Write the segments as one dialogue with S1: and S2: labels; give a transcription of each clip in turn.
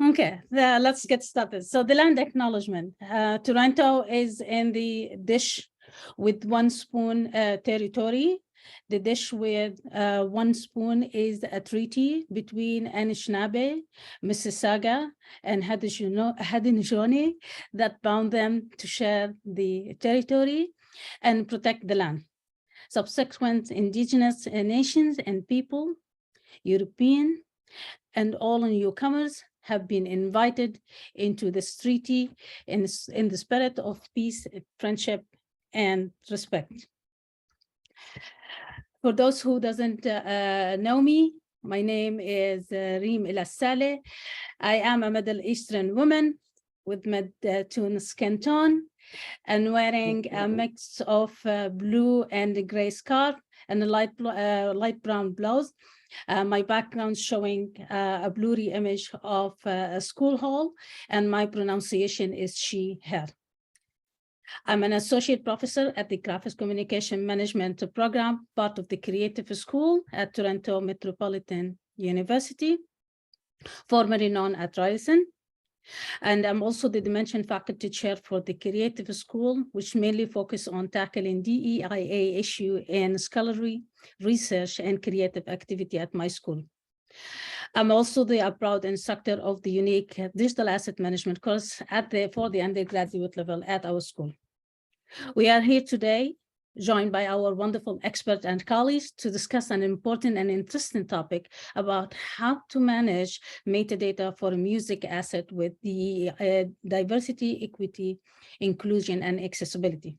S1: Okay, let's get started. So the land acknowledgement. Toronto is in the dish with 1 spoon territory. The dish with 1 spoon is a treaty between Anishinaabe, Mississauga, and Haudenosaunee that bound them to share the territory and protect the land. Subsequent indigenous nations and people, European, and all newcomers have been invited into this treaty in the spirit of peace, friendship, and respect. For those who doesn't know me, my name is Reem El Saleh. I am a Middle Eastern woman with mid-tone skin tone and wearing a mix of blue and gray scarf and a light brown blouse. My background showing a blurry image of a school hall, and my pronunciation is she, her. I'm an associate professor at the Graphics Communication Management program, part of the Creative School at Toronto Metropolitan University, formerly known as Ryerson. And I'm also the Dimension faculty chair for the Creative School, which mainly focus on tackling DEIA issue in scholarly research and creative activity at my school. I'm also the proud instructor of the unique digital asset management course for the undergraduate level at our school. We are here today, joined by our wonderful experts and colleagues to discuss an important and interesting topic about how to manage metadata for a music asset with the diversity, equity, inclusion, and accessibility.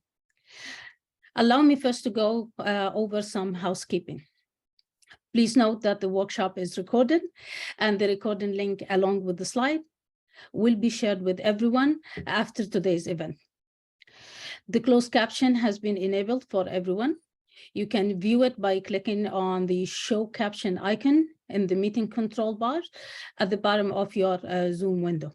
S1: Allow me first to go over some housekeeping. Please note that the workshop is recorded, and the recording link along with the slide will be shared with everyone after today's event. The closed caption has been enabled for everyone. You can view it by clicking on the show caption icon in the meeting control bar at the bottom of your Zoom window.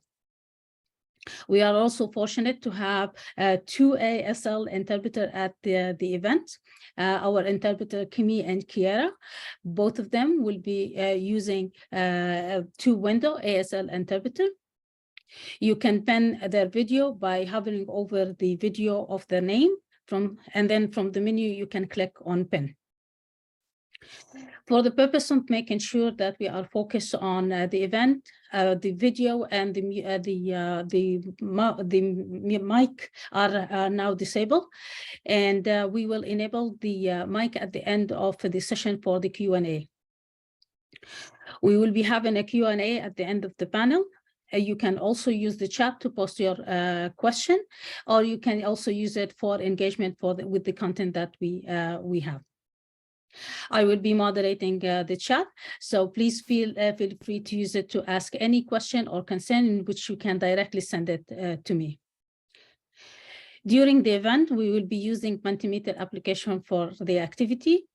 S1: We are also fortunate to have 2 ASL interpreters at the event. Our interpreter, Kimi and Kiera, both of them will be using 2-window ASL interpreter. You can pin their video by hovering over the video of their name, and then from the menu, you can click on pin. For the purpose of making sure that we are focused on the event, the video and the mic are now disabled, and we will enable the mic at the end of the session for the Q&A. We will be having a Q&A at the end of the panel. You can also use the chat to post your question, or you can also use it for engagement with the content that we have. I will be moderating the chat, so please feel free to use it to ask any question or concern, in which you can directly send it to me. During the event, we will be using Mentimeter application for the activity.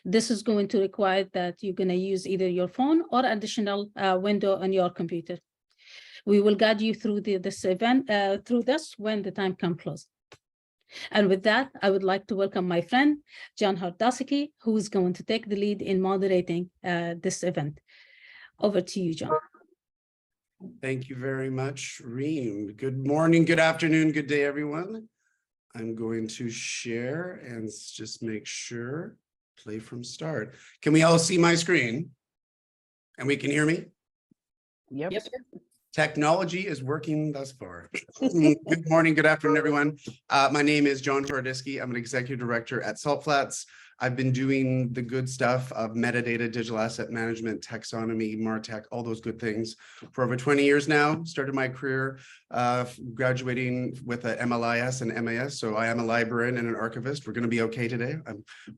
S1: This is going to require that you're going to use either your phone or additional window on your computer. We will guide you through this event, when the time comes close. And with that, I would like to welcome my friend, John Hordasiki, who is going to take the lead in moderating this event. Over to you, John.
S2: Thank you very much, Reem. Good morning, good afternoon, good day, everyone. I'm going to share and just make sure, play from start. Can we all see my screen? And we can hear me?
S3: Yep.
S2: Technology is working thus far. Good morning, good afternoon, everyone. My name is John Hordasiki. I'm an executive director at Salt Flats. I've been doing the good stuff of metadata, digital asset management, taxonomy, MarTech, all those good things for over 20 years now. Started my career graduating with a MLIS and MAS. So I am a librarian and an archivist. We're going to be okay today.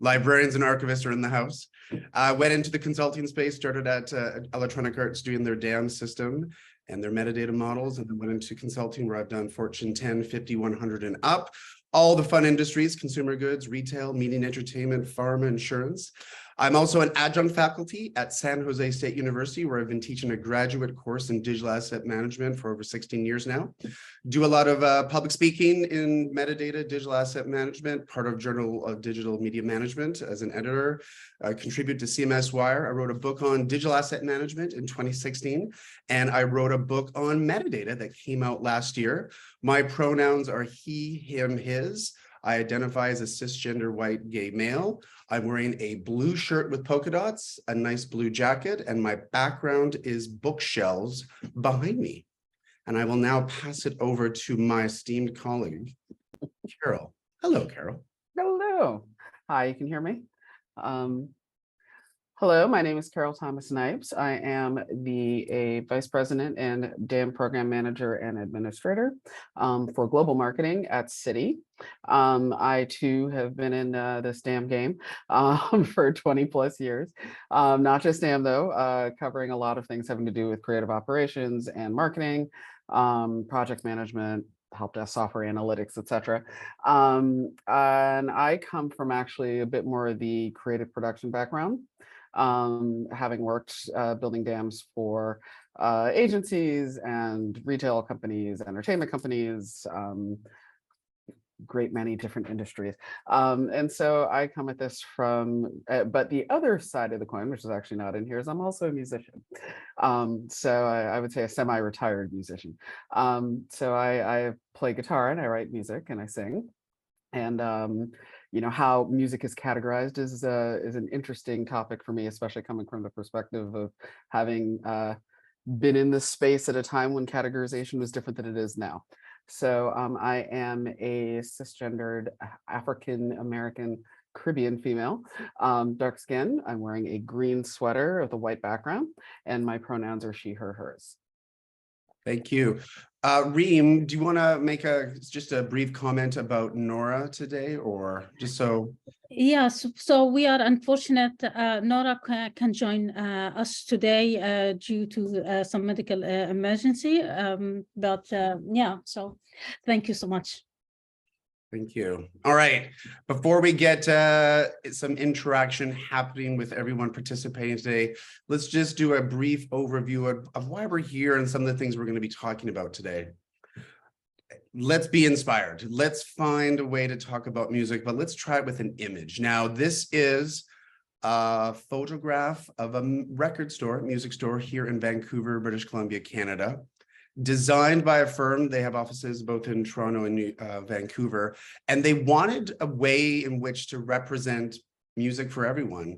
S2: Librarians and archivists are in the house. I went into the consulting space, started at Electronic Arts doing their DAM system and their metadata models, and then went into consulting where I've done Fortune 10, 50, 100 and up. All the fun industries, consumer goods, retail, media and entertainment, pharma, insurance. I'm also an adjunct faculty at San Jose State University, where I've been teaching a graduate course in digital asset management for over 16 years now. Do a lot of public speaking in metadata, digital asset management, part of Journal of Digital Media Management as an editor. I contribute to CMS Wire. I wrote a book on digital asset management in 2016, and I wrote a book on metadata that came out last year. My pronouns are he, him, his. I identify as a cisgender white gay male. I'm wearing a blue shirt with polka dots, a nice blue jacket, and my background is bookshelves behind me. And I will now pass it over to my esteemed colleague, Carol. Hello, Carol.
S3: Hello. Hi, you can hear me? Hello, my name is Carol Thomas Snipes. I am the Vice President and DAM Program Manager and Administrator for Global Marketing at Citi. I too have been in this DAM game for 20 plus years. Not just DAM though, covering a lot of things having to do with creative operations and marketing, project management, help desk software analytics, etc. And I come from actually a bit more of the creative production background. Having worked building dams for agencies and retail companies, entertainment companies, great many different industries. And so I come at this from, but the other side of the coin, which is actually not in here, is I'm also a musician. So I would say a semi-retired musician. So I play guitar and I write music and I sing. And you know, how music is categorized is an interesting topic for me, especially coming from the perspective of having been in this space at a time when categorization was different than it is now. So I am a cisgendered African American Caribbean female, dark skin. I'm wearing a green sweater with a white background, and my pronouns are she, her, hers.
S2: Thank you. Reem, do you want to make just a brief comment about Nora today, or just so?
S1: Yes, so we are unfortunate Nora can join us today due to some medical emergency, but yeah, so thank you so much.
S2: Thank you. All right. Before we get some interaction happening with everyone participating today, let's just do a brief overview of why we're here and some of the things we're going to be talking about today. Let's be inspired. Let's find a way to talk about music, but let's try it with an image. Now, this is a photograph of a record store, music store here in Vancouver, British Columbia, Canada. Designed by a firm. They have offices both in Toronto and Vancouver, and they wanted a way in which to represent music for everyone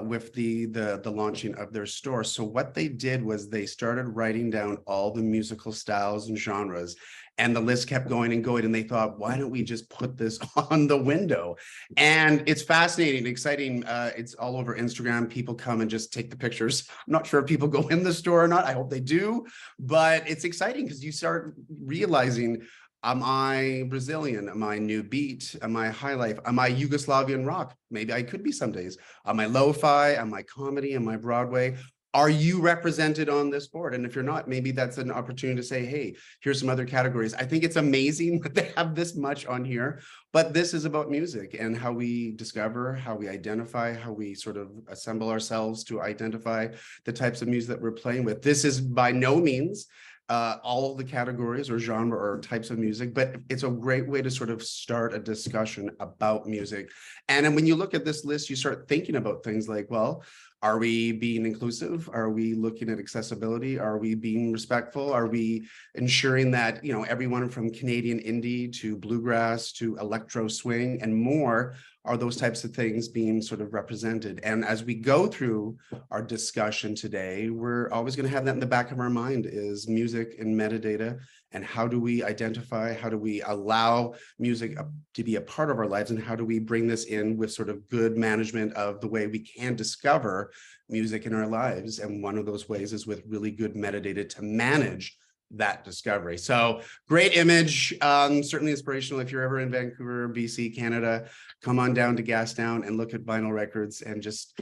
S2: with the launching of their store. So what they did was they started writing down all the musical styles and genres, and the list kept going and going, and they thought, why don't we just put this on the window? And it's fascinating, exciting. It's all over Instagram. People come and just take the pictures. I'm not sure if people go in the store or not. I hope they do, but it's exciting because you start realizing, am I Brazilian? Am I new beat? Am I high life? Am I Yugoslavian rock? Maybe I could be some days. Am I lo-fi? Am I comedy? Am I Broadway? Are you represented on this board? And if you're not, maybe that's an opportunity to say, hey, here's some other categories. I think it's amazing that they have this much on here, but this is about music and how we discover, how we identify, how we sort of assemble ourselves to identify the types of music that we're playing with. This is by no means all of the categories or genre or types of music, but it's a great way to sort of start a discussion about music. And then when you look at this list, you start thinking about things like, well, are we being inclusive? Are we looking at accessibility? Are we being respectful? Are we ensuring that, you know, everyone from Canadian indie to bluegrass to electro swing and more, are those types of things being sort of represented? And as we go through our discussion today, we're always going to have that in the back of our mind, is music and metadata, and how do we identify, how do we allow music to be a part of our lives, and how do we bring this in with sort of good management of the way we can discover music in our lives. And one of those ways is with really good metadata to manage that discovery. So great image, certainly inspirational. If you're ever in Vancouver, BC, Canada, come on down to Gastown and look at vinyl records and just,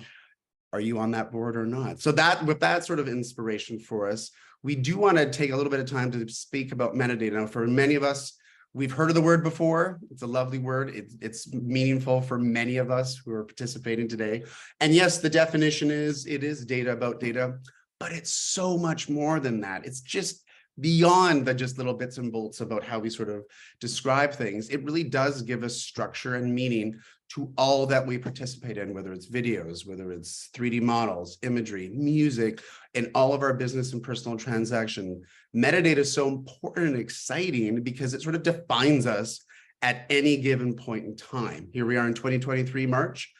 S2: are you on that board or not? So that, with that sort of inspiration for us, we do want to take a little bit of time to speak about metadata. Now, for many of us, We've heard of the word before. It's a lovely word. It's meaningful for many of us who are participating today. And yes, the definition is, it is data about data, but it's so much more than that. It's just beyond the just little bits and bolts about how we sort of describe things. It really does give us structure and meaning to all that we participate in, whether it's videos, whether it's 3D models, imagery, music, and all of our business and personal transaction. Metadata is so important and exciting because it sort of defines us at any given point in time. Here we are in 2023, March.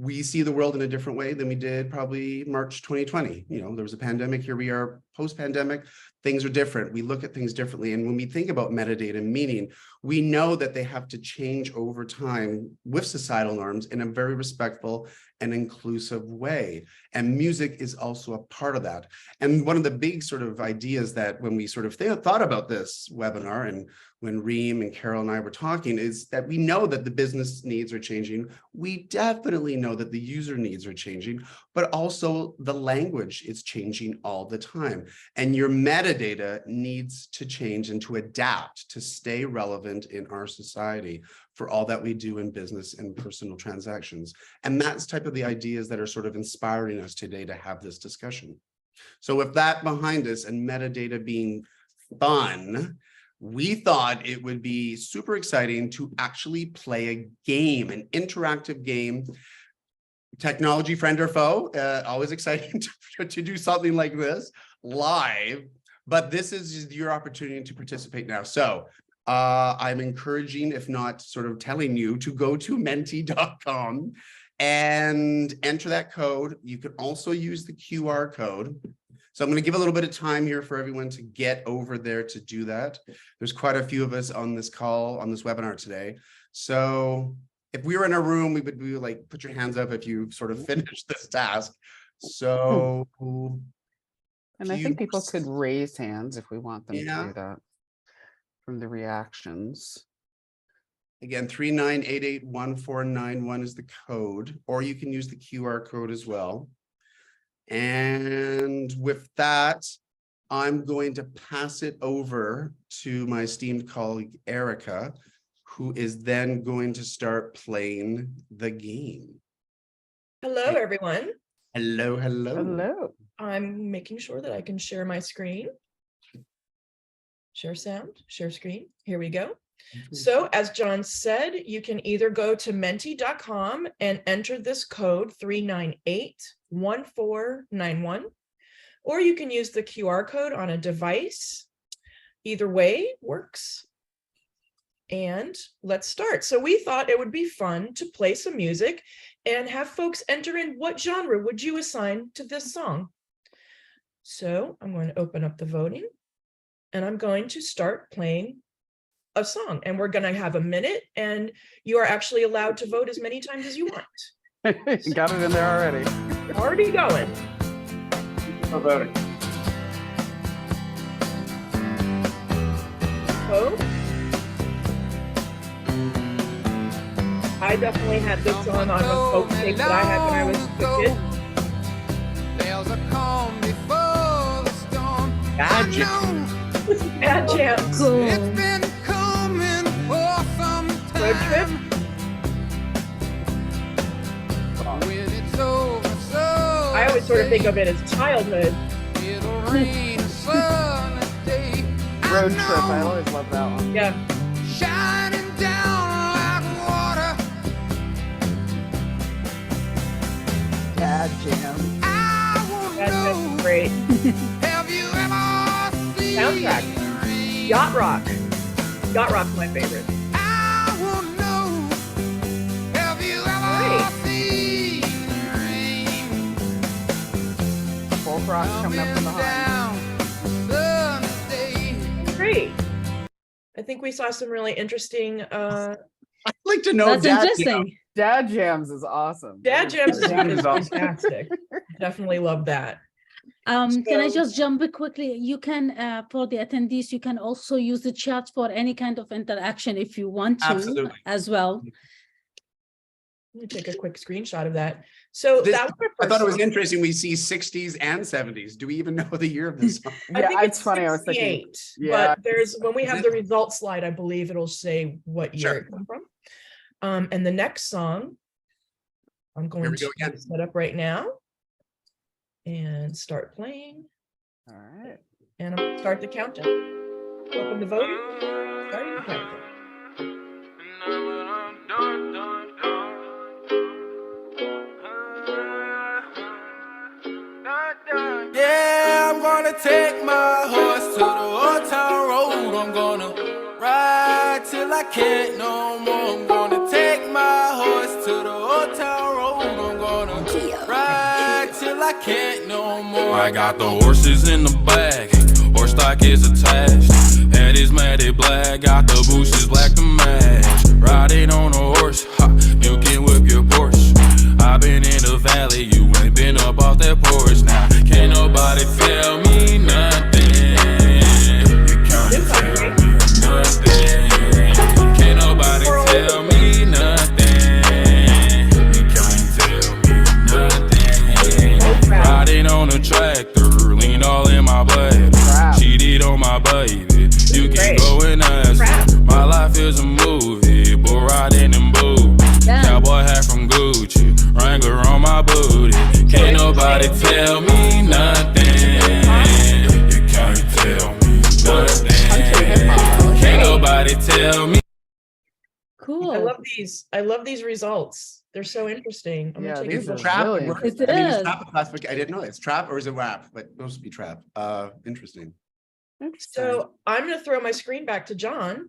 S2: We see the world in a different way than we did probably March 2020. You know, there was a pandemic. Here we are post-pandemic. Things are different. We look at things differently. And when we think about metadata and meaning, we know that they have to change over time with societal norms in a very respectful and inclusive way. And music is also a part of that. And one of the big sort of ideas that when we sort of thought about this webinar, and when Reem and Carol and I were talking, is that we know that the business needs are changing. We definitely know that the user needs are changing, but also the language is changing all the time. And your metadata needs to change and to adapt to stay relevant in our society for all that we do in business and personal transactions. And that's type of the ideas that are sort of inspiring us today to have this discussion. So with that behind us and metadata being fun, we thought it would be super exciting to actually play a game, an interactive game. Technology, friend or foe, always exciting to do something like this live, but this is your opportunity to participate now. So I'm encouraging, if not sort of telling you, to go to menti.com and enter that code. You can also use the QR code. So I'm going to give a little bit of time here for everyone to get over there to do that. There's quite a few of us on this call, on this webinar today. So if we were in a room, we would be like, put your hands up if you sort of finished this task. So.
S3: And I think people could raise hands if we want them to do that from the reactions.
S2: Again, 39881491 is the code, or you can use the QR code as well. And with that, I'm going to pass it over to my esteemed colleague, Erica, who is then going to start playing the game.
S4: Hello, everyone.
S2: Hello, hello.
S3: Hello.
S4: I'm making sure that I can share my screen. Share sound, share screen. Here we go. So as John said, you can either go to menti.com and enter this code 3981491, or you can use the QR code on a device. Either way works. And let's start. So we thought it would be fun to play some music and have folks enter in what genre would you assign to this song. So I'm going to open up the voting and I'm going to start playing a song, and we're going to have a minute, and you are actually allowed to vote as many times as you want.
S3: You got it in there already.
S4: Already going.
S2: For voting.
S4: So I definitely had this song on a folk tape that I had when I was a kid.
S2: Bad jam.
S4: Bad jams.
S1: Cool.
S4: Road trip. I always sort of think of it as childhood.
S3: Road trip. I always love that one.
S4: Yeah.
S5: Shining down like water.
S3: Bad jam.
S5: I won't
S4: That's
S5: know.
S4: great.
S5: Have you ever seen
S4: Soundtrack.
S5: rain?
S4: Yacht Rock. Yacht Rock's my favorite.
S5: I won't know. Have you ever
S4: Great.
S5: seen rain?
S3: Folk rock coming up from behind.
S5: Down Sunday.
S4: Great. I think we saw some really interesting
S2: I'd like to know.
S1: That's
S2: Dad,
S1: interesting.
S3: Dad jams is awesome.
S4: dad jams.
S2: That is
S4: is
S2: awesome.
S4: fantastic. Definitely love that.
S1: Can I
S4: So-
S1: just jump in quickly? You can, for the attendees, you can also use the chat for any kind of interaction if you want to
S2: Absolutely.
S1: as well.
S4: Let me take a quick screenshot of that. So
S2: This-
S4: that was our
S2: I
S4: first
S2: thought it was
S4: song.
S2: interesting. We see 60s and 70s. Do we even know the year of this song?
S4: I
S3: Yeah,
S4: think
S3: it's funny. I was thinking,
S4: 68,
S3: yeah.
S4: but there's, when we
S2: Is
S4: have
S2: it?
S4: the results slide, I believe it'll say what year
S2: Sure.
S4: it came from. And the next song, I'm going
S2: we go
S4: to
S2: again.
S4: set up right now and start playing.
S3: all right.
S4: And I'm gonna start the countdown. Open the voting. Starting the countdown.
S5: Yeah, I'm gonna take my horse to the old town road. I'm gonna ride till I can't no more. I'm gonna take my horse to the old town road. I'm gonna ride till I can't no more. I got the horses in the bag, horse stock is attached. Head is matted black, got the bushes black to match. Riding on a horse, ha, you can whip your Porsche. I've been in the valley, you ain't been up off that porch. Now, can't nobody tell me nothing. You can't tell me nothing. Can't nobody tell me nothing. You can't tell me nothing. Riding on a tractor, lean all in my blood.
S3: Crap.
S5: Cheated on my baby. You can
S4: Great.
S5: go and ask
S4: Crap.
S5: her. My life is a movie, bull riding in boots.
S1: Yeah.
S5: Cowboy hat from Gucci, Wrangler on my booty. Can't nobody tell me nothing. You can't tell me nothing. Can't nobody tell me.
S1: Cool.
S4: I love these. I love these results. They're so interesting. I'm
S3: Yeah,
S4: gonna take
S3: these
S4: a
S3: are
S4: look.
S2: Trap
S3: really
S2: works.
S1: interesting.
S2: I mean,
S1: It
S2: is
S1: is.
S2: trap a classification? I didn't know it's trap or is it rap? But it's supposed to be trap. Interesting.
S3: Interesting.
S4: So I'm gonna throw my screen back to John.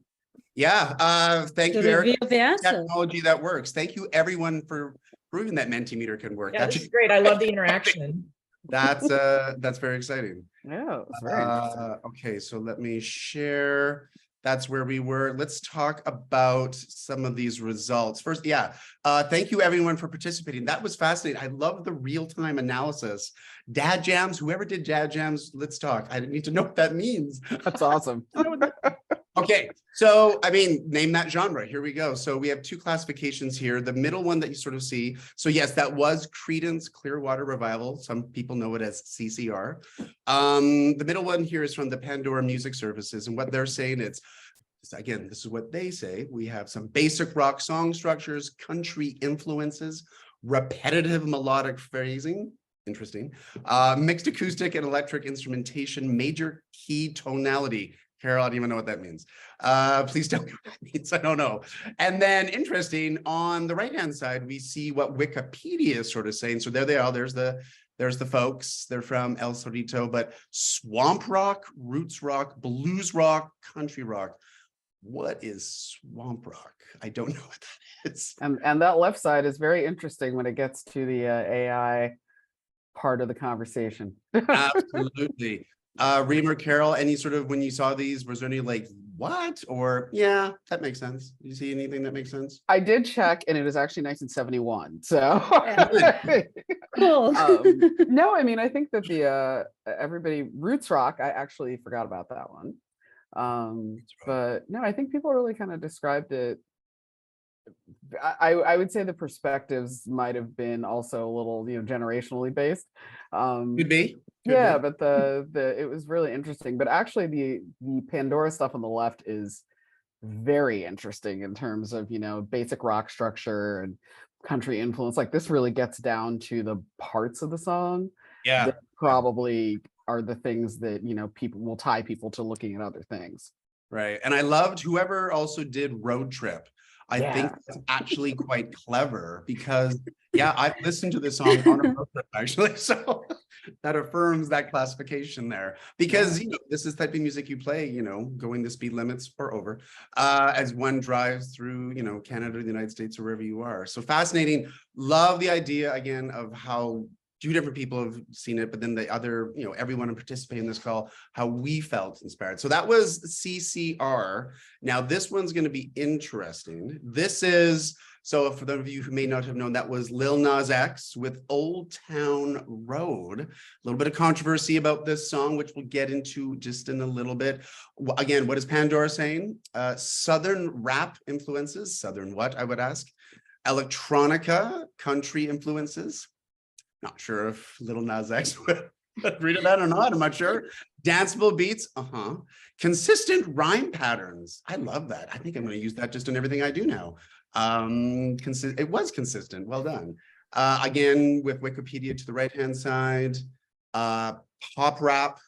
S2: Yeah. Thank
S1: To
S2: you, Eric.
S1: reveal the answer.
S2: Technology that works. Thank you, everyone, for proving that Mentimeter can work.
S4: Yeah, this is great. I love the interaction.
S2: That's very exciting.
S3: Yeah, it's very interesting.
S2: Okay, so let me share. That's where we were. Let's talk about some of these results. First, yeah, thank you everyone for participating. That was fascinating. I love the real-time analysis. Dad jams, whoever did dad jams, let's talk. I need to know what that means.
S3: That's awesome.
S2: Okay, so I mean, name that genre. Here we go. So we have two classifications here. The middle one that you sort of see. So yes, that was Creedence Clearwater Revival. Some people know it as CCR. The middle one here is from the Pandora Music Services, and what they're saying is, again, this is what they say. We have some basic rock song structures, country influences, repetitive melodic phrasing. Interesting. Mixed acoustic and electric instrumentation, major key tonality. Carol, I don't even know what that means. Please tell me what that means. I don't know. And then interesting, on the right-hand side, we see what Wikipedia is sort of saying. So there they are. There's the folks. They're from El Cerrito, but swamp rock, roots rock, blues rock, country rock. What is swamp rock? I don't know what that is.
S3: And that left side is very interesting when it gets to the AI part of the conversation.
S2: Absolutely. Reem or Carol, any sort of, when you saw these, was there any like, what? Or, yeah, that makes sense. Did you see anything that makes sense?
S3: I did check, and it is actually 1971. So,
S1: Cool.
S3: no, I mean, I think that the everybody roots rock. I actually forgot about that one. But no, I think people really kind of described it. I would say the perspectives might have been also a little, generationally based.
S2: Could be.
S3: Yeah, but the it was really interesting. But actually, the Pandora stuff on the left is very interesting in terms of basic rock structure and country influence. Like this really gets down to the parts of the song
S2: Yeah.
S3: that probably are the things that people will tie people to looking at other things.
S2: Right. And I loved whoever also did Road Trip. I think
S3: Yeah.
S2: that's actually quite clever because, yeah, I've listened to this song on a road trip actually. So that affirms that classification there because, this is the type of music you play, going the speed limits or over as one drives through, Canada, the United States, or wherever you are. So fascinating. Love the idea again of how two different people have seen it, but then the other, everyone who participated in this call, how we felt inspired. So that was CCR. Now this one's going to be interesting. This is, so for those of you who may not have known, that was Lil Nas X with Old Town Road. A little bit of controversy about this song, which we'll get into just in a little bit. Again, what is Pandora saying? Southern rap influences. Southern what, I would ask. Electronica, country influences. Not sure if Little Nas X would agree to that or not. I'm not sure. Danceable beats. Consistent rhyme patterns. I love that. I think I'm going to use that just in everything I do now. It was consistent. Well done. Again, with Wikipedia to the right-hand side, pop rap,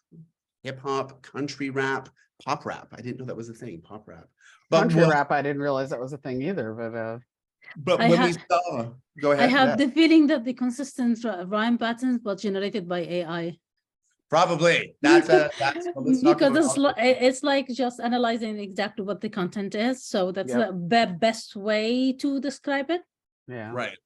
S2: hip hop, country rap, pop rap. I didn't know that was a thing, pop rap. But
S3: Country rap, I didn't realize that was a thing either, but
S2: when we saw, go ahead.
S1: I have
S2: yeah.
S1: the feeling that the consistent rhyme patterns were generated by AI.
S2: Probably. That's well, let's talk
S1: Because
S2: about
S1: it's like just analyzing exactly what the content is. So that's
S3: Yep.
S1: the best way to describe it.
S3: yeah.
S2: right.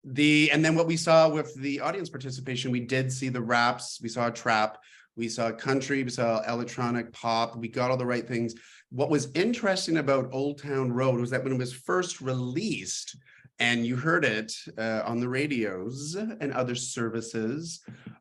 S2: And then what we saw with the audience participation, we did see the raps, we saw trap, we saw country, we saw electronic pop, we got all the right things. What was interesting about Old Town Road was that when it was first released, and you heard it on the radios and other services,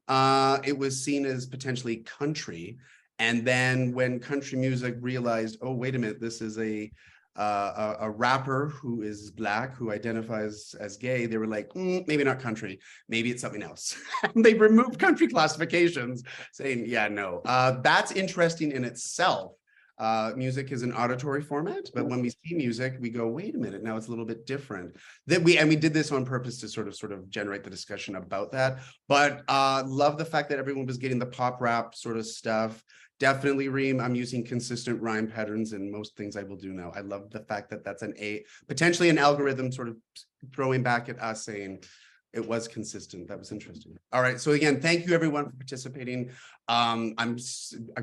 S2: it was seen as potentially country. And then when country music realized, oh, wait a minute, this is a rapper who is Black, who identifies as gay, they were like, maybe not country, maybe it's something else. And they removed country classifications saying, yeah, no. That's interesting in itself. Music is an auditory format, but when we see music, we go, wait a minute, now it's a little bit different. We did this on purpose to sort of generate the discussion about that. But love the fact that everyone was getting the pop rap sort of stuff. Definitely, Reem, I'm using consistent rhyme patterns in most things I will do now. I love the fact that that's potentially an algorithm sort of throwing back at us saying it was consistent. That was interesting. All right. So again, thank you everyone for participating. I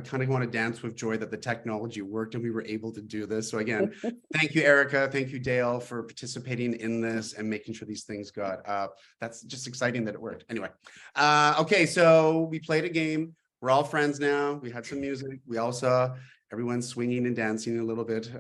S2: kind of want to dance with joy that the technology worked and we were able to do this. So again, thank you, Erica. Thank you, Dale, for participating in this and making sure these things got, that's just exciting that it worked. Anyway. Okay. So we played a game. We're all friends now. We had some music. We all saw everyone swinging and dancing a little bit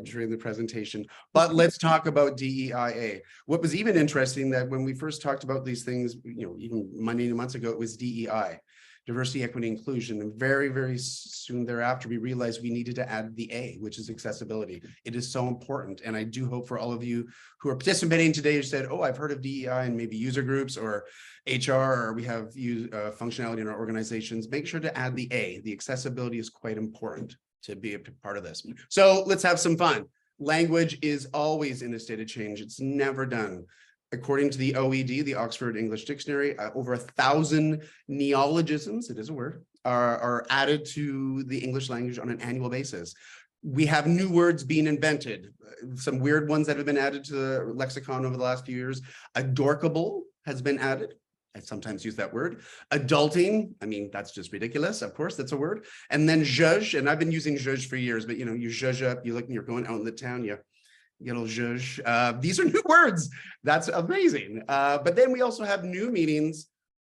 S2: during the presentation. But let's talk about DEIA. What was even interesting that when we first talked about these things, even many months ago, it was DEI, diversity, equity, inclusion. And very, very soon thereafter, we realized we needed to add the A, which is accessibility. It is so important. And I do hope for all of you who are participating today who said, oh, I've heard of DEI and maybe user groups or HR, or we have functionality in our organizations, make sure to add the A. The accessibility is quite important to be a part of this. So let's have some fun. Language is always in a state of change. It's never done. According to the OED, the Oxford English Dictionary, over 1,000 neologisms, it is a word, are added to the English language on an annual basis. We have new words being invented, some weird ones that have been added to the lexicon over the last few years. Adorkable has been added. I sometimes use that word. Adulting, I mean, that's just ridiculous. Of course, that's a word. And then zhuzh, and I've been using zhuzh for years, but you zhuzh up, you're going out in the town, you get a little zhuzh. These are new words. That's amazing. But then we also have new meanings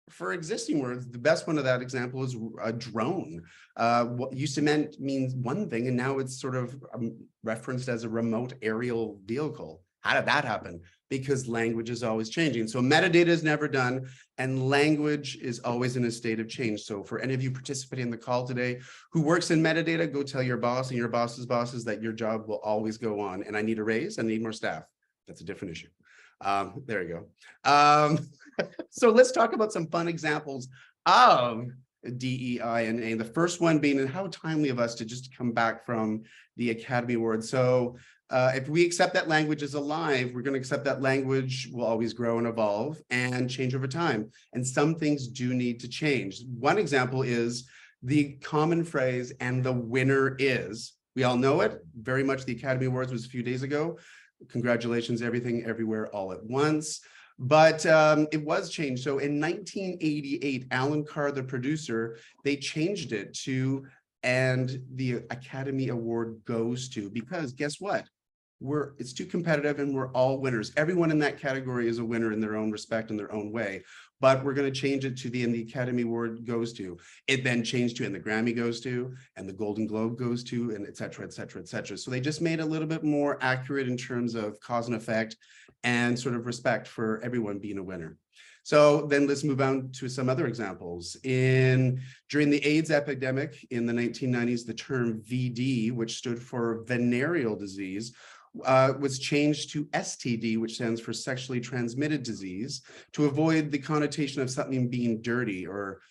S2: for existing words. The best one of that example is a drone. What used to mean one thing, and now it's sort of referenced as a remote aerial vehicle. How did that happen? Because language is always changing. So metadata is never done, and language is always in a state of change. So for any of you participating in the call today who works in metadata, go tell your boss and your boss's bosses that your job will always go on. And I need a raise, I need more staff. That's a different issue. There you go. So let's talk about some fun examples of DEI and the first one being, and how timely of us to just come back from the Academy Awards. So if we accept that language is alive, we're going to accept that language will always grow and evolve and change over time. And some things do need to change. One example is the common phrase, and the winner is. We all know it. Very much the Academy Awards was a few days ago. Congratulations, everything, everywhere, all at once. But it was changed. So in 1988, Alan Carr, the producer, they changed it to, and the Academy Award goes to, because guess what? It's too competitive and we're all winners. Everyone in that category is a winner in their own respect, in their own way. But we're going to change it to and the Academy Award goes to. It then changed to, and the Grammy goes to, and the Golden Globe goes to, and et cetera, et cetera, et cetera. So they just made it a little bit more accurate in terms of cause and effect and sort of respect for everyone being a winner. So then let's move on to some other examples. During the AIDS epidemic in the 1990s, the term VD, which stood for venereal disease, was changed to STD, which stands for sexually transmitted disease, to avoid the connotation of something being dirty or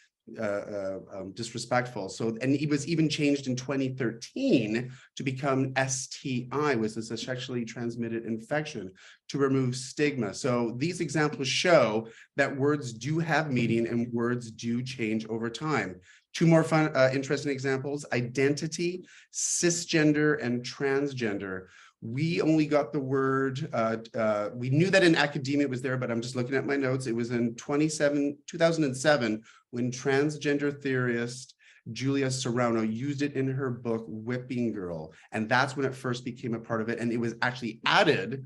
S2: disrespectful. So, and it was even changed in 2013 to become STI, which is a sexually transmitted infection, to remove stigma. So these examples show that words do have meaning and words do change over time. Two more fun, interesting examples: identity, cisgender, and transgender. We only got the word, we knew that in academia it was there, but I'm just looking at my notes. It was in 2007 when transgender theorist Julia Serrano used it in her book, Whipping Girl. And that's when it first became a part of it. And it was actually added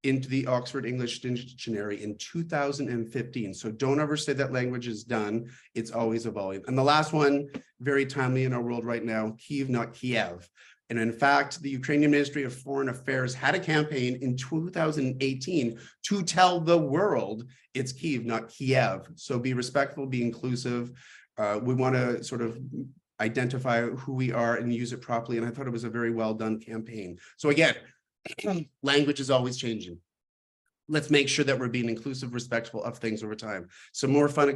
S2: into the Oxford English Dictionary in 2015. So don't ever say that language is done. It's always evolving. And the last one, very timely in our world right now, Kyiv, not Kiev. And in fact, the Ukrainian Ministry of Foreign Affairs had a campaign in 2018 to tell the world it's Kyiv, not Kiev. So be respectful, be inclusive. We want to sort of identify who we are and use it properly. And I thought it was a very well done campaign. So again, language is always changing. Let's make sure that we're being inclusive, respectful of things over time. Some more fun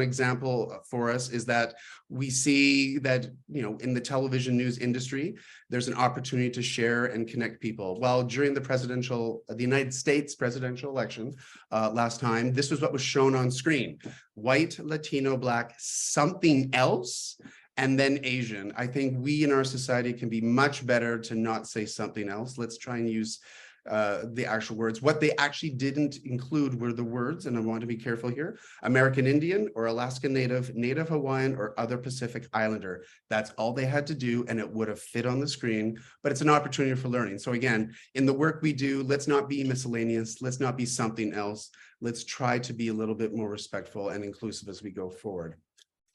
S2: example for us is that we see that, you know, in the television news industry, there's an opportunity to share and connect people. Well, during the United States presidential election last time, this was what was shown on screen: white, Latino, Black, something else, and then Asian. I think we in our society can be much better to not say something else. Let's try and use the actual words. What they actually didn't include were the words, and I want to be careful here: American Indian or Alaska Native, Native Hawaiian, or other Pacific Islander. That's all they had to do, and it would have fit on the screen, but it's an opportunity for learning. So again, in the work we do, let's not be miscellaneous. Let's not be something else. Let's try to be a little bit more respectful and inclusive as we go forward.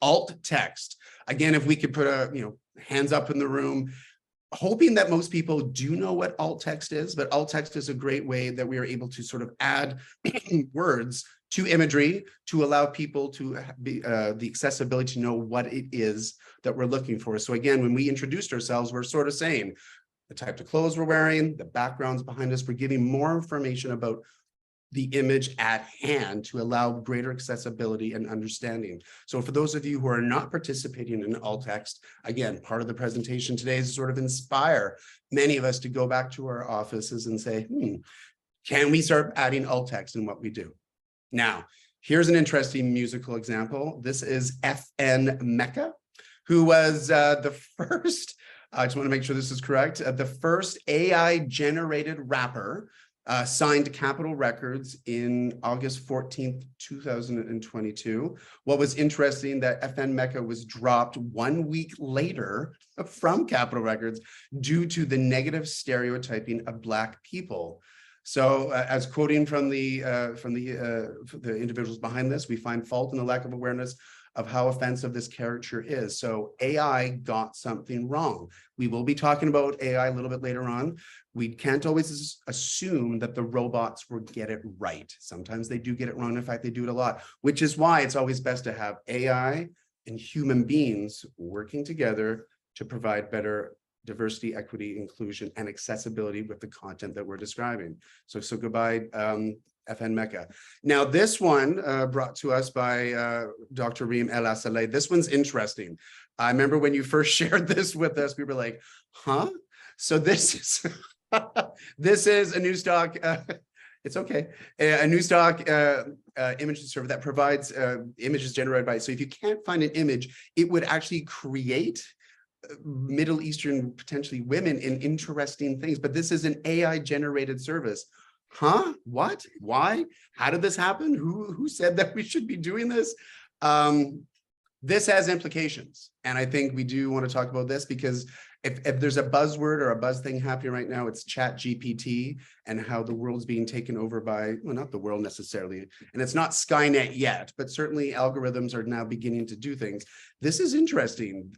S2: Alt text. Again, if we could put hands up in the room, hoping that most people do know what alt text is, but alt text is a great way that we are able to sort of add words to imagery to allow people to be the accessibility to know what it is that we're looking for. So again, when we introduced ourselves, we're sort of saying the type of clothes we're wearing, the backgrounds behind us, we're giving more information about the image at hand to allow greater accessibility and understanding. So for those of you who are not participating in alt text, again, part of the presentation today is to sort of inspire many of us to go back to our offices and say, can we start adding alt text in what we do? Now, here's an interesting musical example. This is FN Meka, who was the first, I just want to make sure this is correct, the first AI-generated rapper signed to Capitol Records in August 14th, 2022. What was interesting that FN Meka was dropped 1 week later from Capitol Records due to the negative stereotyping of Black people. So as quoting from the individuals behind this, we find fault in the lack of awareness of how offensive this caricature is. So AI got something wrong. We will be talking about AI a little bit later on. We can't always assume that the robots will get it right. Sometimes they do get it wrong. In fact, they do it a lot, which is why it's always best to have AI and human beings working together to provide better diversity, equity, inclusion, and accessibility with the content that we're describing. So goodbye, FN Meka. Now, this one brought to us by Dr. Reem El-Assaleh. This one's interesting. I remember when you first shared this with us, we were like, huh? So this is, this is a new stock, it's okay, a new stock image server that provides images generated by, so if you can't find an image, it would actually create Middle Eastern, potentially women, in interesting things. But this is an AI generated service. Huh? What? Why? How did this happen? Who said that we should be doing this? This has implications. And I think we do want to talk about this because if there's a buzzword or a buzz thing happening right now, it's ChatGPT and how the world's being taken over by, well, not the world necessarily, and it's not Skynet yet, but certainly algorithms are now beginning to do things. This is interesting.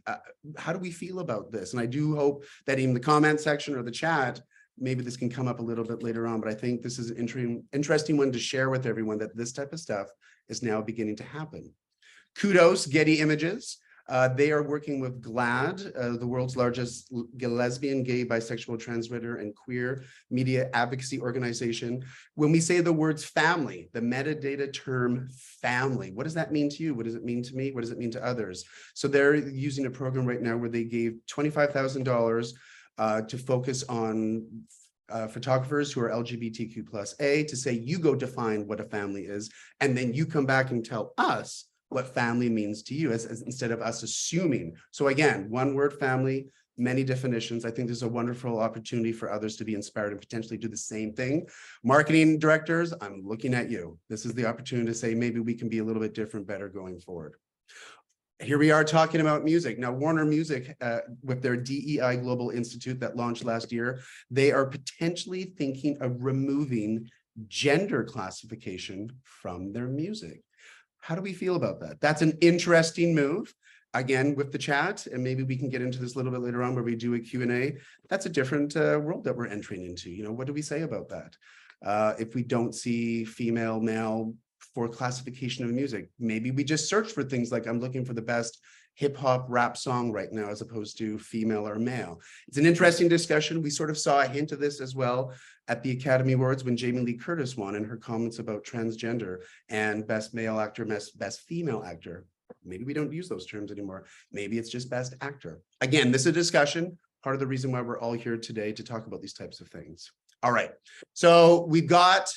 S2: How do we feel about this? And I do hope that in the comment section or the chat, maybe this can come up a little bit later on, but I think this is an interesting one to share with everyone, that this type of stuff is now beginning to happen. Kudos, Getty Images. They are working with GLAAD, the world's largest lesbian, gay, bisexual, transgender, and queer media advocacy organization. When we say the words family, the metadata term family, what does that mean to you? What does it mean to me? What does it mean to others? So they're using a program right now where they gave $25,000 to focus on photographers who are LGBTQ+A to say, you go define what a family is, and then you come back and tell us what family means to you as instead of us assuming. So again, one word family, many definitions. I think there's a wonderful opportunity for others to be inspired and potentially do the same thing. Marketing directors, I'm looking at you. This is the opportunity to say, maybe we can be a little bit different, better going forward. Here we are talking about music. Now, Warner Music, with their DEI Global Institute that launched last year, they are potentially thinking of removing gender classification from their music. How do we feel about that? That's an interesting move. Again, with the chat, and maybe we can get into this a little bit later on where we do a Q&A. That's a different world that we're entering into. You know, what do we say about that? If we don't see female, male for classification of music, maybe we just search for things like, I'm looking for the best hip hop rap song right now, as opposed to female or male. It's an interesting discussion. We sort of saw a hint of this as well at the Academy Awards when Jamie Lee Curtis won in her comments about transgender and best male actor, best female actor. Maybe we don't use those terms anymore. Maybe it's just best actor. Again, this is a discussion, part of the reason why we're all here today to talk about these types of things. All right, so we've got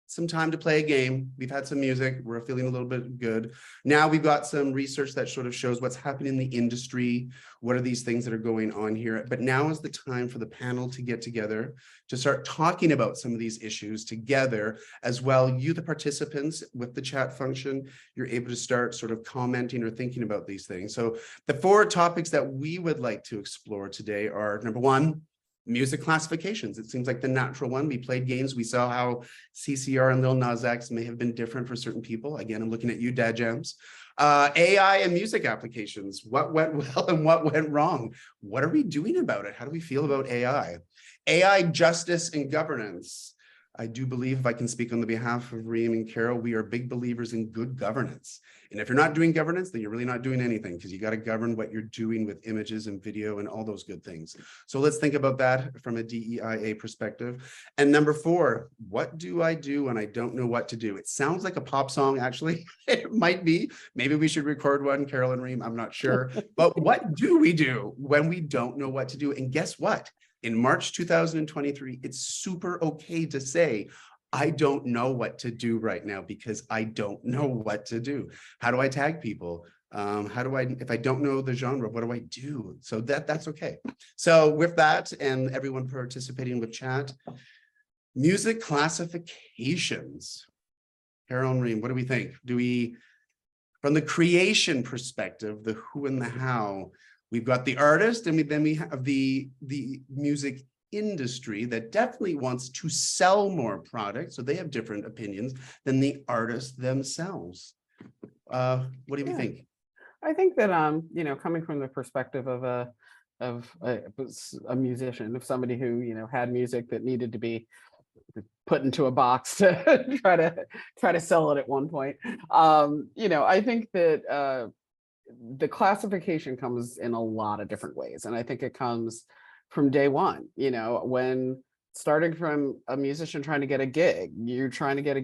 S2: some time to play a game. We've had some music. We're feeling a little bit good. Now we've got some research that sort of shows what's happening in the industry. What are these things that are going on here? But now is the time for the panel to get together to start talking about some of these issues together as well. You, the participants with the chat function, you're able to start sort of commenting or thinking about these things. So the 4 topics that we would like to explore today are, number 1, music classifications. It seems like the natural one. We played games. We saw how CCR and Lil Nas X may have been different for certain people. Again, I'm looking at you, Dad Jams. AI and music applications. What went well and what went wrong? What are we doing about it? How do we feel about AI? AI justice and governance. I do believe, if I can speak on the behalf of Reem and Carol, we are big believers in good governance. And if you're not doing governance, then you're really not doing anything, because you got to govern what you're doing with images and video and all those good things. So let's think about that from a DEIA perspective. And number 4, what do I do when I don't know what to do? It sounds like a pop song, actually. It might be. Maybe we should record one, Carol and Reem, I'm not sure. But what do we do when we don't know what to do? And guess what? In March 2023, it's super okay to say, I don't know what to do right now because I don't know what to do. How do I tag people? How do I, if I don't know the genre, what do I do? So that's okay. So with that, and everyone participating with chat, music classifications. Carol and Reem, what do we think? Do we, from the creation perspective, the who and the how, we've got the artist, and then we have the music industry that definitely wants to sell more products, so they have different opinions than the artists themselves. What do you think?
S3: I think that you know, coming from the perspective of a musician, of somebody who, you know, had music that needed to be put into a box to try to sell it at one point, you know, I think that the classification comes in a lot of different ways, and I think it comes from day one. You know, when starting from a musician trying to get a gig, you're trying to find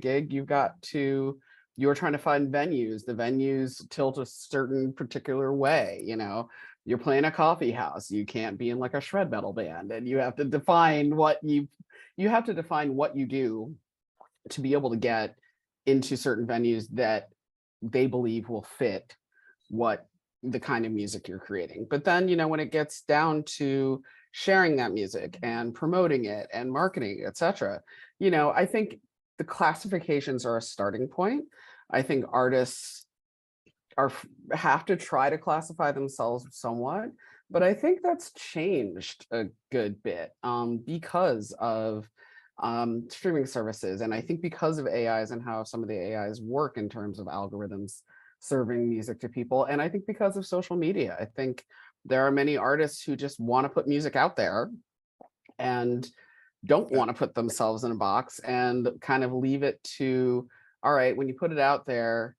S3: venues. The venues tilt a certain particular way. You know, you're playing a coffee house, you can't be in like a shred metal band, and you have to define what you do to be able to get into certain venues that they believe will fit what the kind of music you're creating. But then, you know, when it gets down to sharing that music and promoting it and marketing, etc., you know, I think the classifications are a starting point. I think artists have to try to classify themselves somewhat, but I think that's changed a good bit because of streaming services, and I think because of AIs and how some of the AIs work in terms of algorithms serving music to people, and I think because of social media. I think there are many artists who just want to put music out there and don't want to put themselves in a box and kind of leave it to, all right, when you put it out there,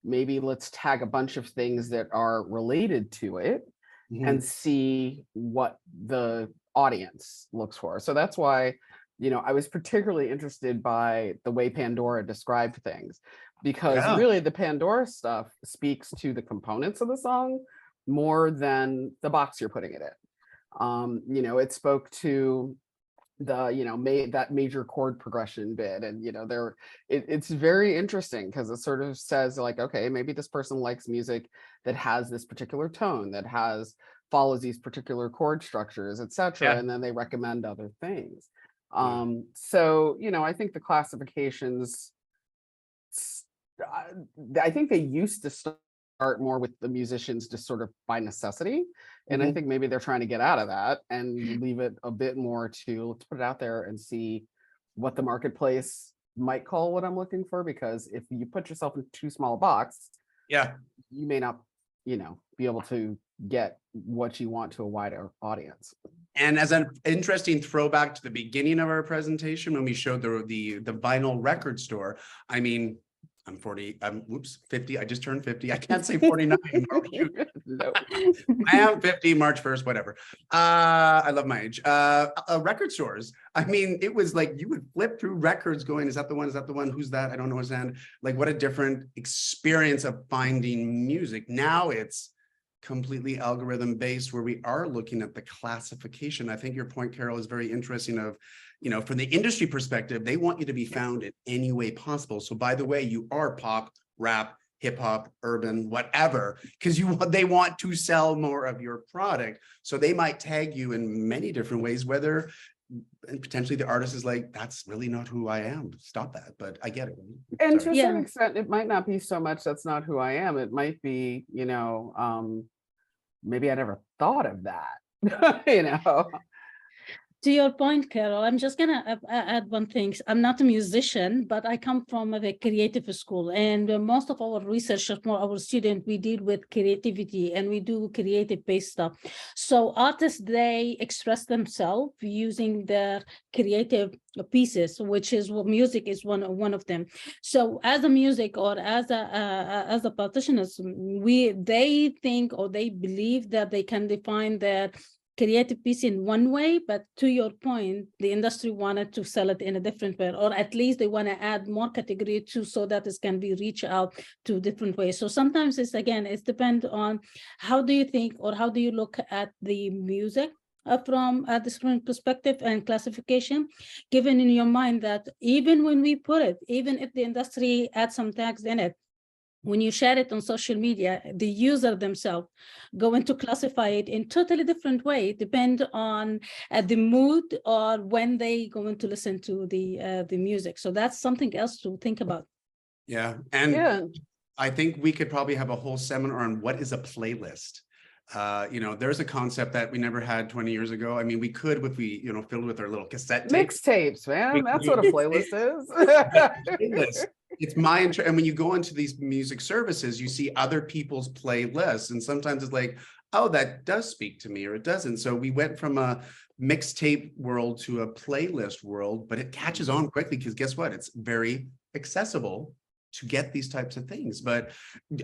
S3: maybe let's tag a bunch of things that are related to it
S2: Mhm.
S3: and see what the audience looks for. So that's why, I was particularly interested by the way Pandora described things, because
S2: Yeah.
S3: really the Pandora stuff speaks to the components of the song more than the box you're putting it in. It spoke to the that major chord progression bit, and it's very interesting because it sort of says like, okay, maybe this person likes music that has this particular tone, that follows these particular chord structures, etc.,
S2: Yeah.
S3: and then they recommend other things.
S2: Yeah.
S3: So I think the classifications, s- I think they used to start more with the musicians just sort of by necessity. And I
S2: Mhm.
S3: think maybe they're trying to get out of that and leave it a bit more to, let's put it out there and see what the marketplace might call what I'm looking for. Because if you put yourself in too small a box,
S2: Yeah.
S3: you may not, be able to get what you want to a wider audience.
S2: And as an interesting throwback to the beginning of our presentation, when we showed the vinyl record store, I mean, I'm 40, I'm 50. I just turned 50. I can't say 49. Oh, shoot.
S3: No.
S2: I am 50, March 1st, whatever. I love my age. Record stores. I mean, it was like you would flip through records going, is that the one? Is that the one? Who's that? I don't know what's that. Like, what a different experience of finding music. Now it's completely algorithm based, where we are looking at the classification. I think your point, Carol, is very interesting of, from the industry perspective, they want you to be found in any way possible. So by the way, you are pop, rap, hip hop, urban, whatever, because they want to sell more of your product. So they might tag you in many different ways, whether and potentially the artist is like, that's really not who I am. Stop that. But I get it.
S3: And to
S2: Sorry.
S3: a certain
S1: Yeah.
S3: extent, it might not be so much that's not who I am. It might be, maybe I never thought of that.
S1: To your point, Carol, I'm just gonna add one thing. I'm not a musician, but I come from a creative school, and most of our research for our students, we deal with creativity and we do creative-based stuff. So artists, they express themselves using their creative pieces, which is what music is one of them. So as a music or as a practitioners, they think or they believe that they can define their creative piece in one way, but to your point, the industry wanted to sell it in a different way, or at least they want to add more category to so that it can be reached out to different ways. So sometimes it's depends on how do you think or how do you look at the music from a different perspective and classification, given in your mind that even when we put it, even if the industry adds some tags in it, when you share it on social media, the user themselves going to classify it in totally different way, depend on the mood or when they going to listen to the music. So that's something else to think about.
S2: Yeah. And
S3: Yeah.
S2: I think we could probably have a whole seminar on what is a playlist. There's a concept that we never had 20 years ago. I mean, we could if we, filled with our little cassette tapes.
S3: Mixtapes, man. That's what a playlist is.
S2: Playlist. It's my interest. And when you go into these music services, you see other people's playlists. And sometimes it's like, oh, that does speak to me or it doesn't. So we went from a mixtape world to a playlist world, but it catches on quickly because guess what? It's very accessible to get these types of things. But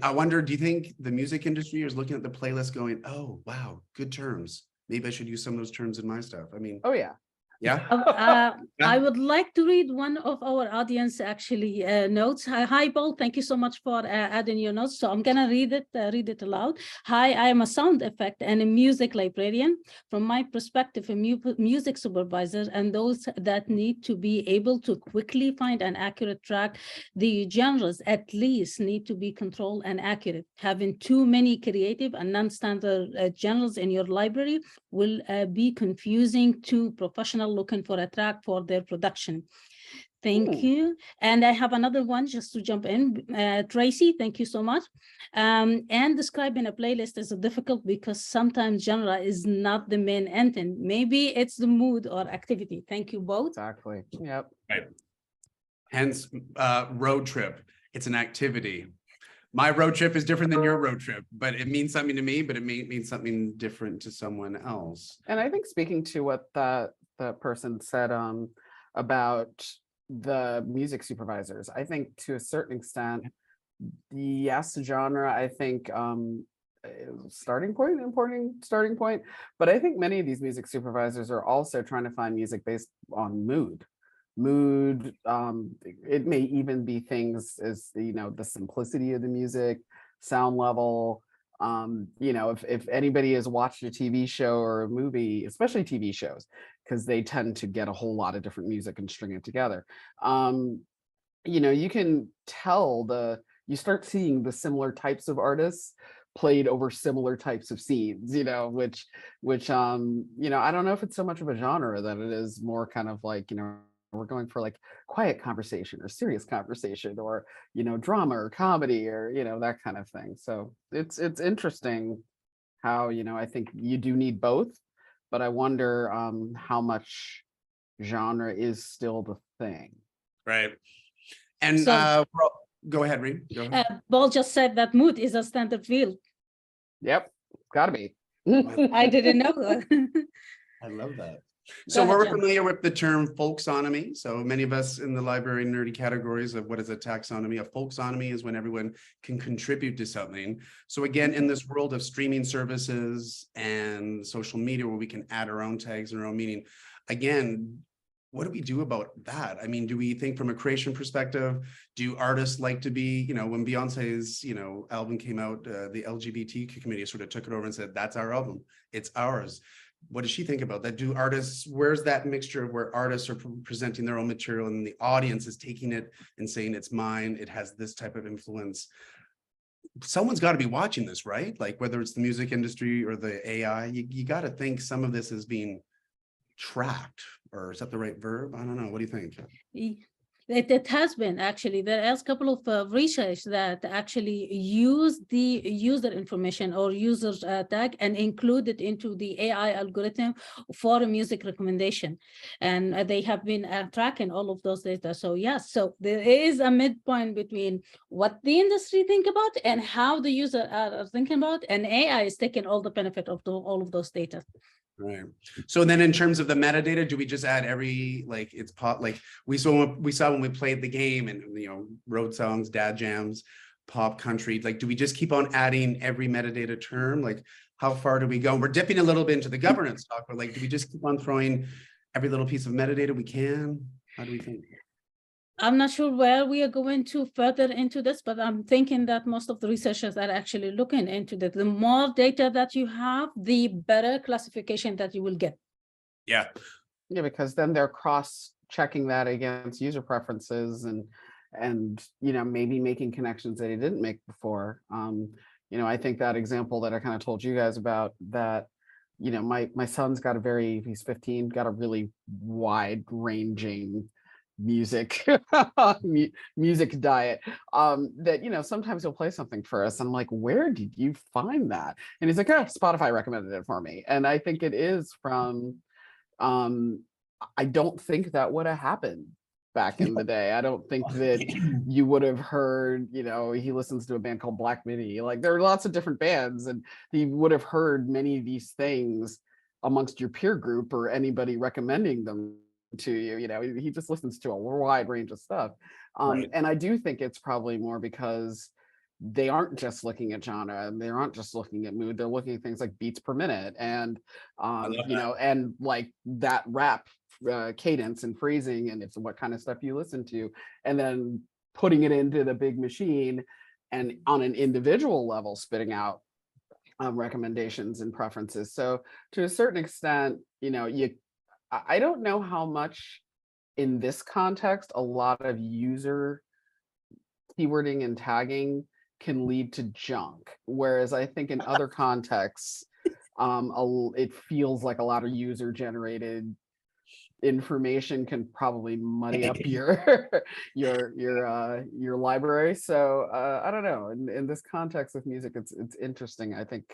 S2: I wonder, do you think the music industry is looking at the playlist going, oh, wow, good terms. Maybe I should use some of those terms in my stuff. I mean,
S3: Oh yeah.
S2: yeah.
S1: I would like to read one of our audience actually notes. Hi, Paul. Thank you so much for adding your notes. So I'm gonna read it aloud. Hi, I am a sound effect and a music librarian. From my perspective, a music supervisor and those that need to be able to quickly find an accurate track, the genres at least need to be controlled and accurate. Having too many creative and non-standard genres in your library will be confusing to professionals looking for a track for their production. Thank you. And I have another one just to jump in. Tracy, thank you so much. And describing a playlist is difficult because sometimes genre is not the main intent. Maybe it's the mood or activity. Thank you both.
S3: Exactly. Yep.
S2: Right. Hence, road trip. It's an activity. My road trip is different than your road trip, but it means something to me, but it may mean something different to someone else.
S3: And I think speaking to what the person said about the music supervisors, I think to a certain extent, yes, genre, I think important starting point. But I think many of these music supervisors are also trying to find music based on mood. It may even be things as, you know, the simplicity of the music, sound level. You know, if anybody has watched a TV show or a movie, especially TV shows, because they tend to get a whole lot of different music and string it together. You know, you can tell you start seeing the similar types of artists played over similar types of scenes, you know, which you know, I don't know if it's so much of a genre that it is more kind of like, you know, we're going for like quiet conversation or serious conversation, or, you know, drama or comedy, or, you know, that kind of thing. So it's interesting how, you know, I think you do need both, but I wonder how much genre is still the thing.
S2: Right. And
S1: So-
S2: go ahead, Reem. Go ahead.
S1: Paul just said that mood is a standard field.
S3: Yep, gotta be.
S1: I didn't know that.
S2: I love that. So
S1: ahead,
S2: we're
S1: Jen.
S2: familiar with the term folksonomy. So many of us in the library nerdy categories of what is a taxonomy. A folksonomy is when everyone can contribute to something. So again, in this world of streaming services and social media where we can add our own tags and our own meaning, again, what do we do about that? I mean, do we think from a creation perspective, do artists like to be, you know, when Beyonce's, you know, album came out, the LGBTQ community sort of took it over and said, that's our album, it's ours. What does she think about that? Do artists, where's that mixture of where artists are presenting their own material and the audience is taking it and saying it's mine, it has this type of influence? Someone's got to be watching this, right? Like whether it's the music industry or the AI, you got to think some of this is being tracked, or is that the right verb? I don't know. What do you think?
S1: It has been actually. There is a couple of research that actually use the user information or user tag and include it into the AI algorithm for a music recommendation. And they have been tracking all of those data. So yes, so there is a midpoint between what the industry think about and how the user are thinking about, and AI is taking all the benefit of all of those data.
S2: Right. So then in terms of the metadata, do we just add every, like it's pop, like we saw when we played the game and, you know, road songs, dad jams, pop, country, like, do we just keep on adding every metadata term? Like how far do we go? We're dipping a little bit into the governance talk, but like, do we just keep on throwing every little piece of metadata we can? How do we think?
S1: I'm not sure where we are going to further into this, but I'm thinking that most of the researchers are actually looking into that. The more data that you have, the better classification that you will get.
S2: Yeah.
S3: Yeah, because then they're cross-checking that against user preferences and you know, maybe making connections that they didn't make before. You know, I think that example that I kind of told you guys about, that, you know, my son's got he's 15, got a really wide ranging music music diet, that, you know, sometimes he'll play something for us and I'm like, where did you find that? And he's like, oh, Spotify recommended it for me. And I think it is from I don't think that would have happened back in the day. I don't think that you would have heard, you know, he listens to a band called Black Midi. Like there are lots of different bands, and he would have heard many of these things amongst your peer group or anybody recommending them to you. You know, he just listens to a wide range of stuff.
S2: Right.
S3: And I do think it's probably more because they aren't just looking at genre and they aren't just looking at mood. They're looking at things like beats per minute and you know, and like that rap cadence and phrasing, and it's what kind of stuff you listen to, and then putting it into the big machine and on an individual level spitting out recommendations and preferences. So to a certain extent, you know, I don't know how much in this context a lot of user keywording and tagging can lead to junk, whereas I think in other contexts it feels like a lot of user generated information can probably muddy up your your library. So I don't know, in this context of music, it's interesting. I think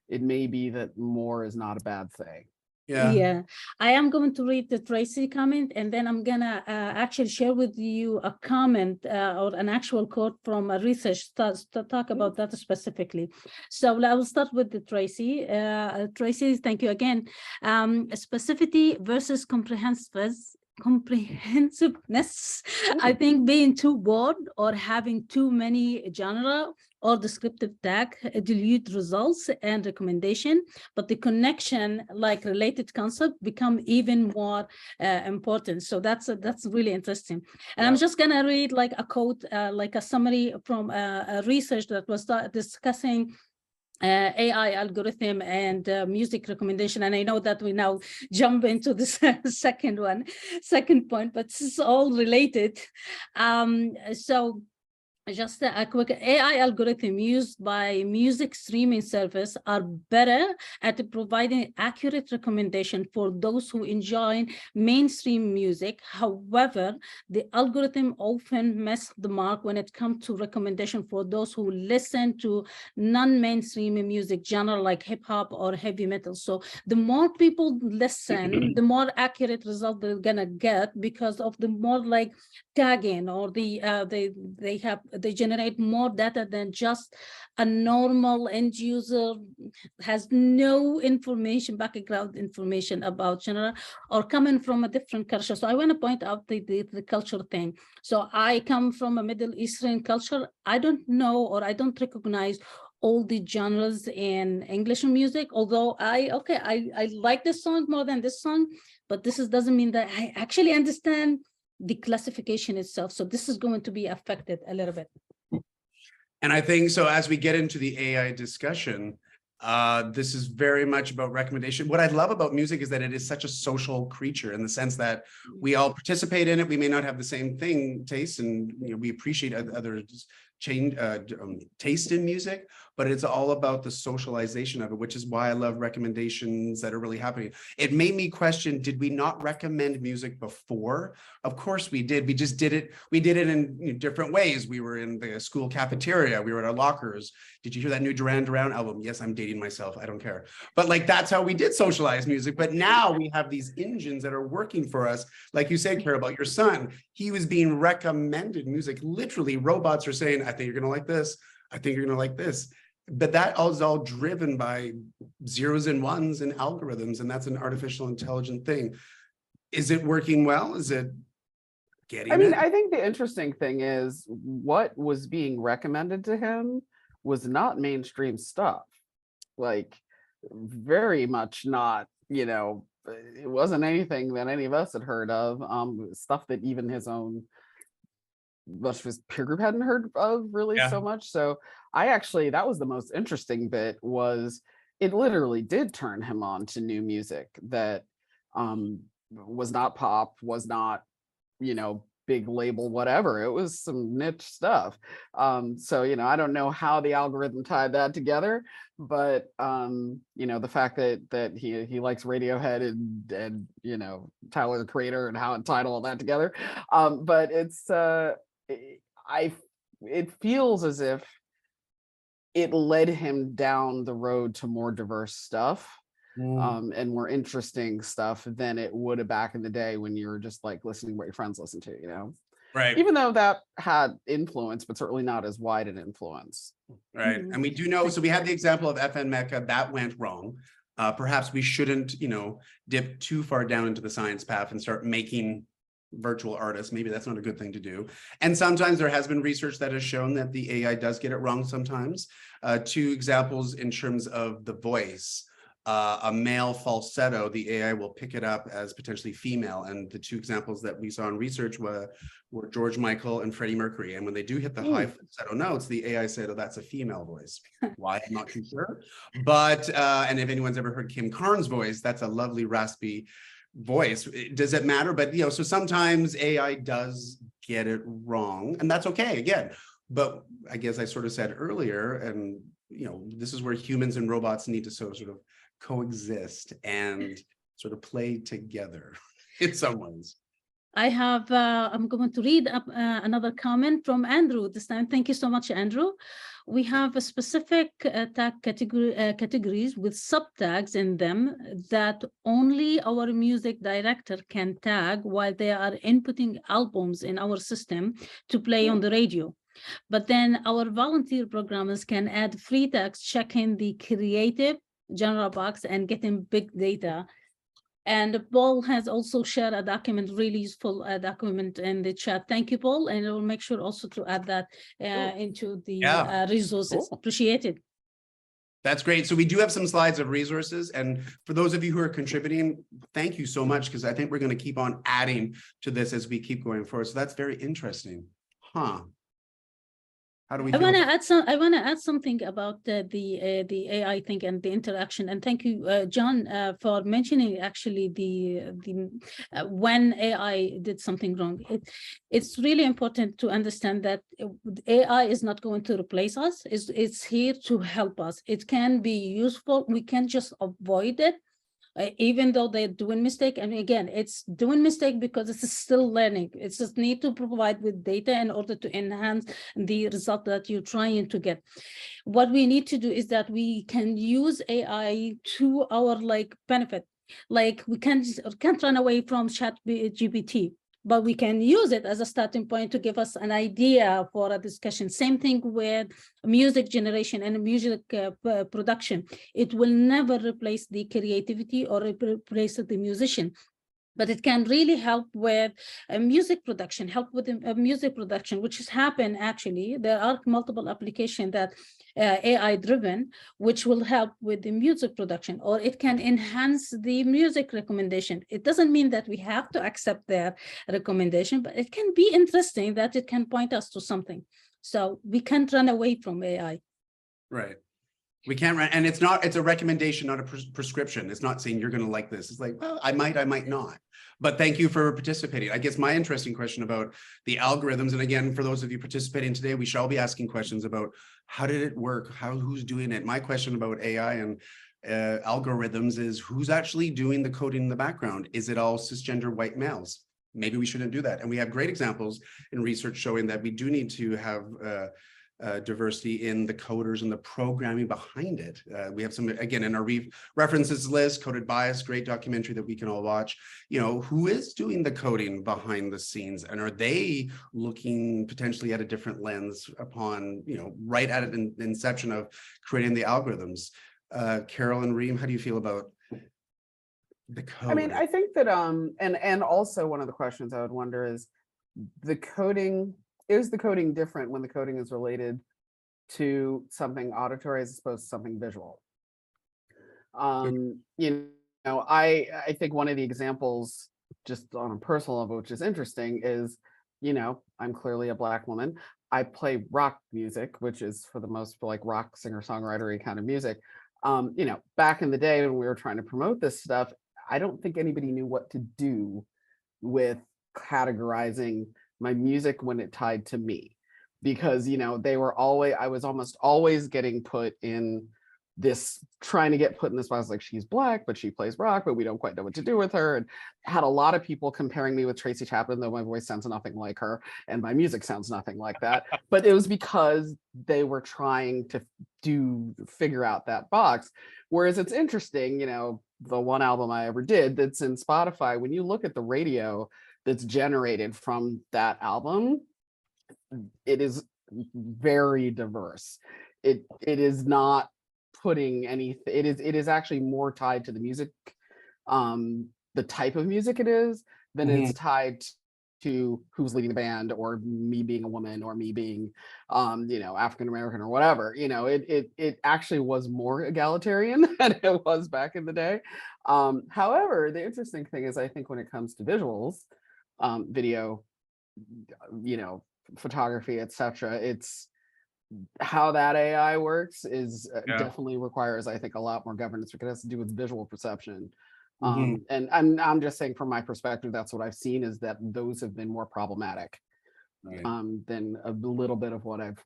S3: it may be that more is not a bad thing.
S1: Yeah, I am going to read the Tracy comment, and then I'm gonna actually share with you a comment or an actual quote from a research to talk about that specifically. So I will start with the Tracy. Tracy, thank you again. Specificity versus comprehensiveness comprehensiveness. I think being too broad or having too many general or descriptive tag dilute results and recommendation, but the connection, like related concept, become even more important. So that's really interesting. And I'm just gonna read like a quote, like a summary from a research that was discussing AI algorithm and music recommendation. And I know that we now jump into the second point, but this is all related. So just a quick AI algorithm used by music streaming service are better at providing accurate recommendation for those who enjoy mainstream music. However, the algorithm often miss the mark when it comes to recommendation for those who listen to non-mainstream music genre like hip hop or heavy metal. So the more people listen, the more accurate result they're gonna get, because of the more like tagging, or they generate more data than just a normal end user has no information, background information about genre, or coming from a different culture. So I want to point out the culture thing. So I come from a Middle Eastern culture. I don't know, or I don't recognize all the genres in English music, although I like this song more than this song, but this doesn't mean that I actually understand the classification itself. So this is going to be affected a little bit.
S2: And I think so as we get into the AI discussion, this is very much about recommendation. What I love about music is that it is such a social creature, in the sense that we all participate in it. We may not have the same taste, and we appreciate others' taste in music, but it's all about the socialization of it, which is why I love recommendations that are really happening. It made me question, did we not recommend music before? Of course we did. We just did it. We did it in different ways. We were in the school cafeteria. We were at our lockers. Did you hear that new Duran Duran album? Yes, I'm dating myself. I don't care. But like, that's how we did socialize music. But now we have these engines that are working for us. Like you said, Carol, about your son, he was being recommended music. Literally, robots are saying, I think you're going to like this. I think you're going to like this. But that is all driven by zeros and ones and algorithms. And that's an artificial intelligent thing. Is it working well? Is it getting it?
S3: I think the interesting thing is what was being recommended to him was not mainstream stuff. Like, very much not, it wasn't anything that any of us had heard of, stuff that even his own much of his peer group hadn't heard of really so much. So that was the most interesting bit, was it literally did turn him on to new music that was not pop, was not, big label, whatever. It was some niche stuff. So, I don't know how the algorithm tied that together, but the fact that he likes Radiohead and Tyler the Creator, and how it tied all that together. But it's it feels as if it led him down the road to more diverse stuff. And more interesting stuff than it would have back in the day when you were just like listening to what your friends listen to,
S2: Right.
S3: Even though that had influence, but certainly not as wide an influence.
S2: Right. And we do know, so we had the example of FN Mecca that went wrong. Perhaps we shouldn't, dip too far down into the science path and start making virtual artists. Maybe that's not a good thing to do. And sometimes there has been research that has shown that the AI does get it wrong sometimes. 2 examples in terms of the voice. A male falsetto, the AI will pick it up as potentially female. And the 2 examples that we saw in research were George Michael and Freddie Mercury. And when they do hit the high falsetto notes, the AI said, oh, that's a female voice. Why? I'm not too sure. But, and if anyone's ever heard Kim Carnes' voice, that's a lovely raspy voice. Does it matter? But, so sometimes AI does get it wrong, and that's okay, again. But I guess I sort of said earlier, and, this is where humans and robots need to sort of coexist and sort of play together in some ways.
S1: I have, I'm going to read up another comment from Andrew this time. Thank you so much, Andrew. We have a specific tag categories with subtags in them that only our music director can tag while they are inputting albums in our system to play on the radio. But then our volunteer programmers can add free tags, checking the creative genre box and getting big data And Paul has also shared a document, really useful document in the chat. Thank you, Paul. And I will make sure also to add that into the
S2: Yeah.
S1: resources.
S3: Cool.
S1: Appreciate it.
S2: That's great. So we do have some slides of resources. And for those of you who are contributing, thank you so much, because I think we're going to keep on adding to this as we keep going forward. So that's very interesting. Huh. How do we
S1: I
S2: feel?
S1: want to add something about the AI thing and the interaction. And thank you, John, for mentioning actually the when AI did something wrong. It's really important to understand that AI is not going to replace us. It's here to help us. It can be useful. We can just avoid it. Even though they're doing mistake, and again, it's doing mistake because it's still learning. It's just need to provide with data in order to enhance the result that you're trying to get. What we need to do is that we can use AI to our benefit. Like we can't run away from ChatGPT, but we can use it as a starting point to give us an idea for a discussion. Same thing with music generation and music production. It will never replace the creativity or replace the musician, but it can really help with music production, which has happened actually. There are multiple applications that AI driven, which will help with the music production, or it can enhance the music recommendation. It doesn't mean that we have to accept their recommendation, but it can be interesting that it can point us to something. So we can't run away from AI.
S2: Right. We can't run, and it's a recommendation, not a prescription. It's not saying you're going to like this. It's like, well, I might not. But thank you for participating. I guess my interesting question about the algorithms, and again, for those of you participating today, we shall be asking questions about how did it work? Who's doing it? My question about AI and algorithms is who's actually doing the coding in the background? Is it all cisgender white males? Maybe we shouldn't do that. And we have great examples in research showing that we do need to have diversity in the coders and the programming behind it. We have some, again, in our references list, Coded Bias, great documentary that we can all watch. You know, who is doing the coding behind the scenes, and are they looking potentially at a different lens upon, you know, right at an inception of creating the algorithms? Carol and Reem, how do you feel about the code?
S3: I mean, I think that and also one of the questions I would wonder is the coding. Is the coding different when the coding is related to something auditory as opposed to something visual? You know, I think one of the examples, just on a personal level, which is interesting, is, you know, I'm clearly a Black woman. I play rock music, which is for the most like rock singer-songwriter kind of music. You know, back in the day when we were trying to promote this stuff, I don't think anybody knew what to do with categorizing my music when it tied to me, because, you know, I was almost always getting put in this, trying to get put in this box, like she's Black, but she plays rock, but we don't quite know what to do with her. And had a lot of people comparing me with Tracy Chapman, though my voice sounds nothing like her and my music sounds nothing like that. But it was because they were trying to figure out that box. Whereas it's interesting, you know, the one album I ever did that's in Spotify, when you look at the radio that's generated from that album, it is very diverse. It is not putting anything, it is actually more tied to the music, the type of music it is, than it's tied to who's leading the band, or me being a woman, or me being you know, African American or whatever. You know, it actually was more egalitarian than it was back in the day. However, the interesting thing is, I think when it comes to visuals, video, you know, photography, etc., it's how that AI works is definitely requires, I think, a lot more governance, because it has to do with visual perception. And I'm just saying, from my perspective, that's what I've seen, is that those have been more problematic than a little bit of what I've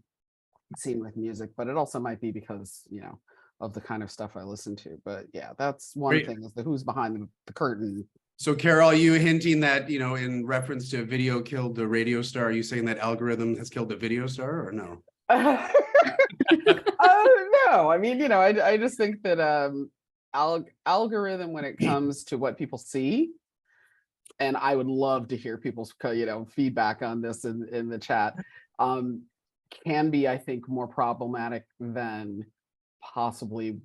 S3: seen with music. But it also might be because, you know, of the kind of stuff I listen to. But yeah, that's one thing, is the who's behind the curtain.
S2: So Carol, are you hinting that, you know, in reference to video killed the radio star, are you saying that algorithm has killed the video star, or no?
S3: No, I mean, you know, I just think that algorithm, when it comes to what people see, and I would love to hear people's, you know, feedback on this in the chat, can be, I think, more problematic than possibly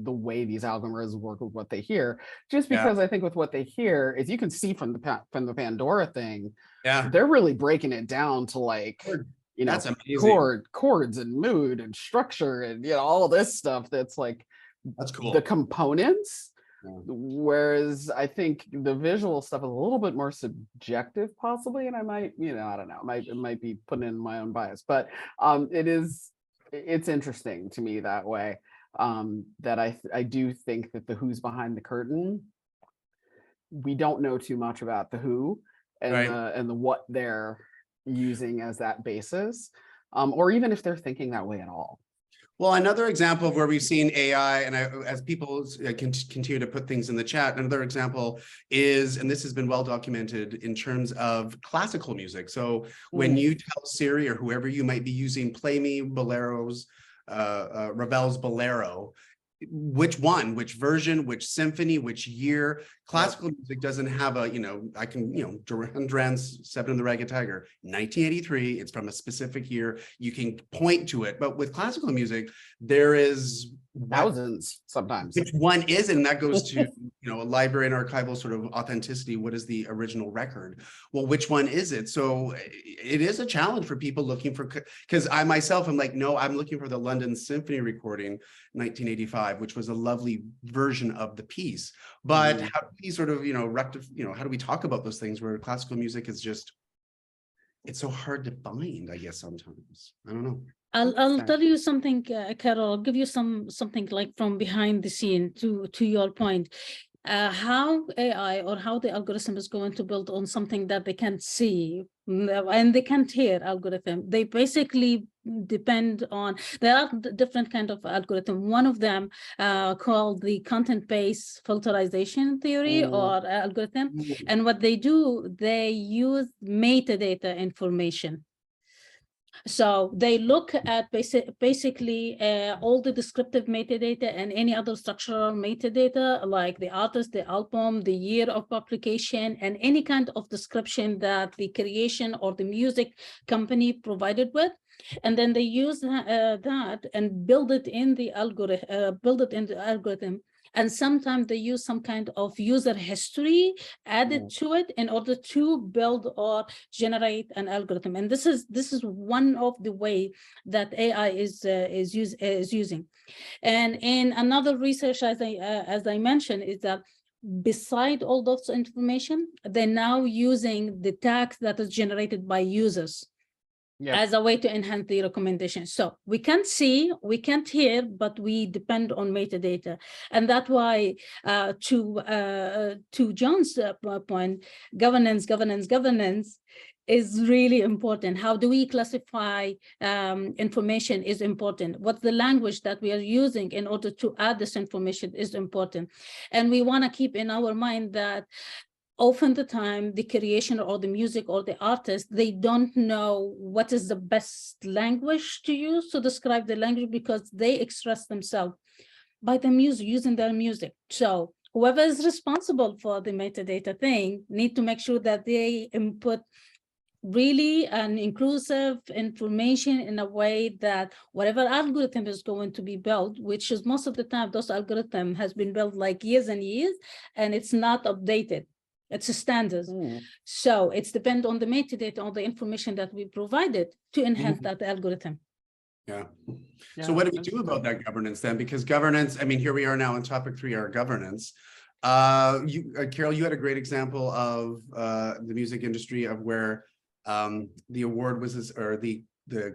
S3: the way these algorithms work with what they hear, just
S2: Yeah.
S3: because I think with what they hear is you can see from the Pandora thing,
S2: Yeah.
S3: they're really breaking it down to like, you know,
S2: That's amazing.
S3: chords and mood and structure and, you know, all this stuff that's like
S2: That's cool.
S3: the components.
S2: Yeah.
S3: Whereas I think the visual stuff is a little bit more subjective, possibly, and I might, you know, I don't know, it might be putting in my own bias, but it's interesting to me that way. That I do think that the who's behind the curtain, we don't know too much about the who and
S2: Right.
S3: the what they're using as that basis, or even if they're thinking that way at all.
S2: Well, another example of where we've seen AI, and as people continue to put things in the chat, another example is, and this has been well documented in terms of classical music. So when you tell Siri or whoever you might be using, play me Ravel's Bolero, which one, which version, which symphony, which year. Classical music doesn't have a, you know, I can, you know, Duran Duran's Seven of the Ragged Tiger, 1983, it's from a specific year, you can point to it. But with classical music, there is
S3: thousands sometimes.
S2: Which one is it? And that goes to, you know, a library and archival sort of authenticity. What is the original record? Well, which one is it? So it is a challenge for people looking for, because I myself am like, no, I'm looking for the London Symphony recording, 1985, which was a lovely version of the piece. But how do we sort of, you know, how do we talk about those things where classical music is just, it's so hard to find, I guess, sometimes. I don't know.
S1: I'll tell you something, Carol. I'll give you something like from behind the scene to your point. How AI or how the algorithm is going to build on something that they can't see and they can't hear algorithm. They basically depend on, there are different kind of algorithm. One of them called the content-based filterization theory or algorithm. And what they do, they use metadata information. So they look at basically all the descriptive metadata and any other structural metadata, like the artist, the album, the year of publication, and any kind of description that the creation or the music company provided with. And then they use that and build it in the algorithm. And sometimes they use some kind of user history added to it in order to build or generate an algorithm. And this is one of the way that AI is using. And in another research, as I mentioned, is that beside all those information, they're now using the tags that is generated by users. As a way to enhance the recommendation. So we can't see, we can't hear, but we depend on metadata. And that's why to John's point, governance is really important. How do we classify information is important. What's the language that we are using in order to add this information is important. And we want to keep in our mind that often the time, the creation or the music or the artist, they don't know what is the best language to use to describe the language, because they express themselves by the music, using their music. So whoever is responsible for the metadata thing need to make sure that they input really an inclusive information in a way that whatever algorithm is going to be built, which is most of the time, those algorithm has been built like years and years, and it's not updated. It's a standard. So it's depend on the metadata, on the information that we provided to enhance that algorithm.
S2: Yeah. So what do we do about that governance then? Because governance, I mean, here we are now in topic 3, our governance. Carol, you had a great example of the music industry of where the award was, or the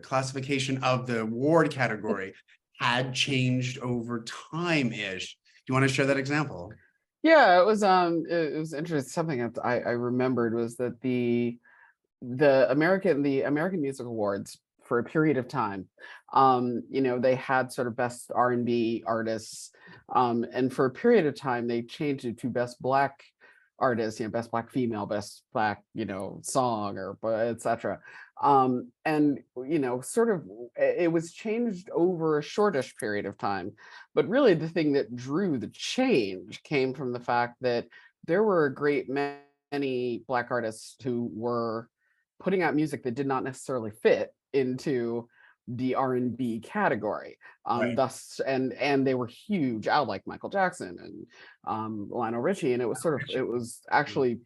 S2: classification of the award category had changed over time-ish. Do you want to share that example?
S3: Yeah, it was interesting. Something that I remembered was that the American Music Awards, for a period of time, you know, they had sort of best R&B artists, and for a period of time they changed it to best Black artists, you know, best Black female, best Black, you know, song, or etc. And, you know, sort of it was changed over a shortish period of time. But really the thing that drew the change came from the fact that there were a great many Black artists who were putting out music that did not necessarily fit into the R&B category.
S2: Right.
S3: Thus, and they were huge out, like Michael Jackson and Lionel Richie, and it was sort of, it was actually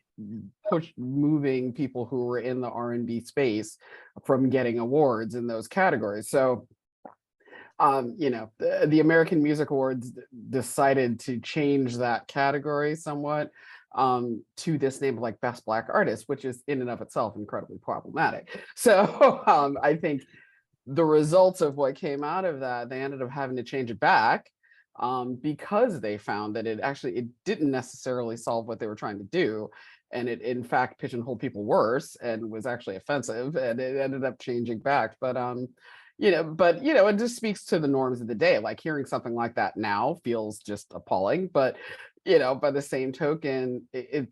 S3: moving people who were in the R&B space from getting awards in those categories. So you know, the American Music Awards decided to change that category somewhat to this name of like Best Black Artist, which is in and of itself incredibly problematic. So I think the results of what came out of that, they ended up having to change it back because they found that it didn't necessarily solve what they were trying to do. And it in fact pigeonholed people worse and was actually offensive, and it ended up changing back. But it just speaks to the norms of the day. Like hearing something like that now feels just appalling. But by the same token,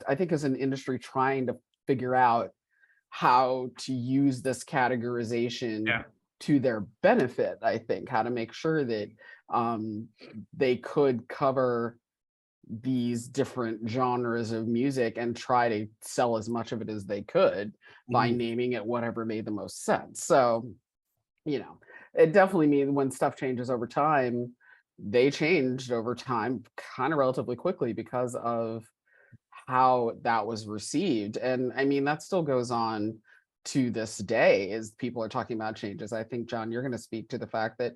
S3: I think as an industry trying to figure out how to use this categorization to their benefit, I think how to make sure that they could cover these different genres of music and try to sell as much of it as they could by naming it whatever made the most sense. So it definitely means when stuff changes over time, they changed over time kind of relatively quickly because of how that was received. And I mean, that still goes on to this day as people are talking about changes. I think, John, you're going to speak to the fact that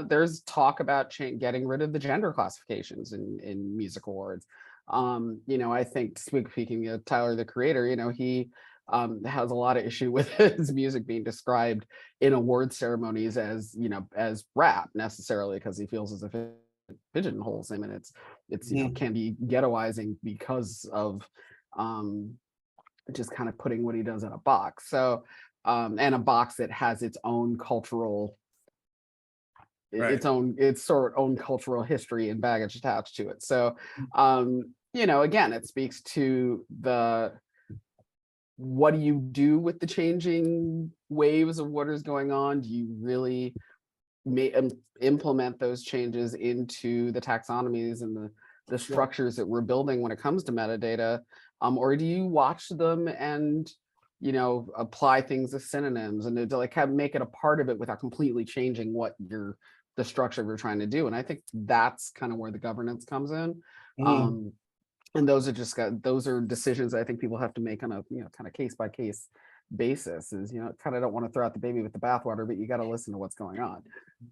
S3: there's talk about getting rid of the gender classifications in music awards. I think speaking of Tyler, the Creator, he has a lot of issue with his music being described in award ceremonies as rap necessarily, because he feels as if it pigeonholes him, and it's can be ghettoizing because of just kind of putting what he does in a box. So and a box that has its own cultural its own cultural history and baggage attached to it. So again, it speaks to what do you do with the changing waves of what is going on? Do you really implement those changes into the taxonomies and the structures that we're building when it comes to metadata? Or do you watch them and apply things as synonyms and to like make it a part of it without completely changing what the structure you're trying to do? And I think that's kind of where the governance comes in. And those are decisions I think people have to make on a kind of case by case basis. Is kind of don't want to throw out the baby with the bathwater, but you got to listen to what's going on.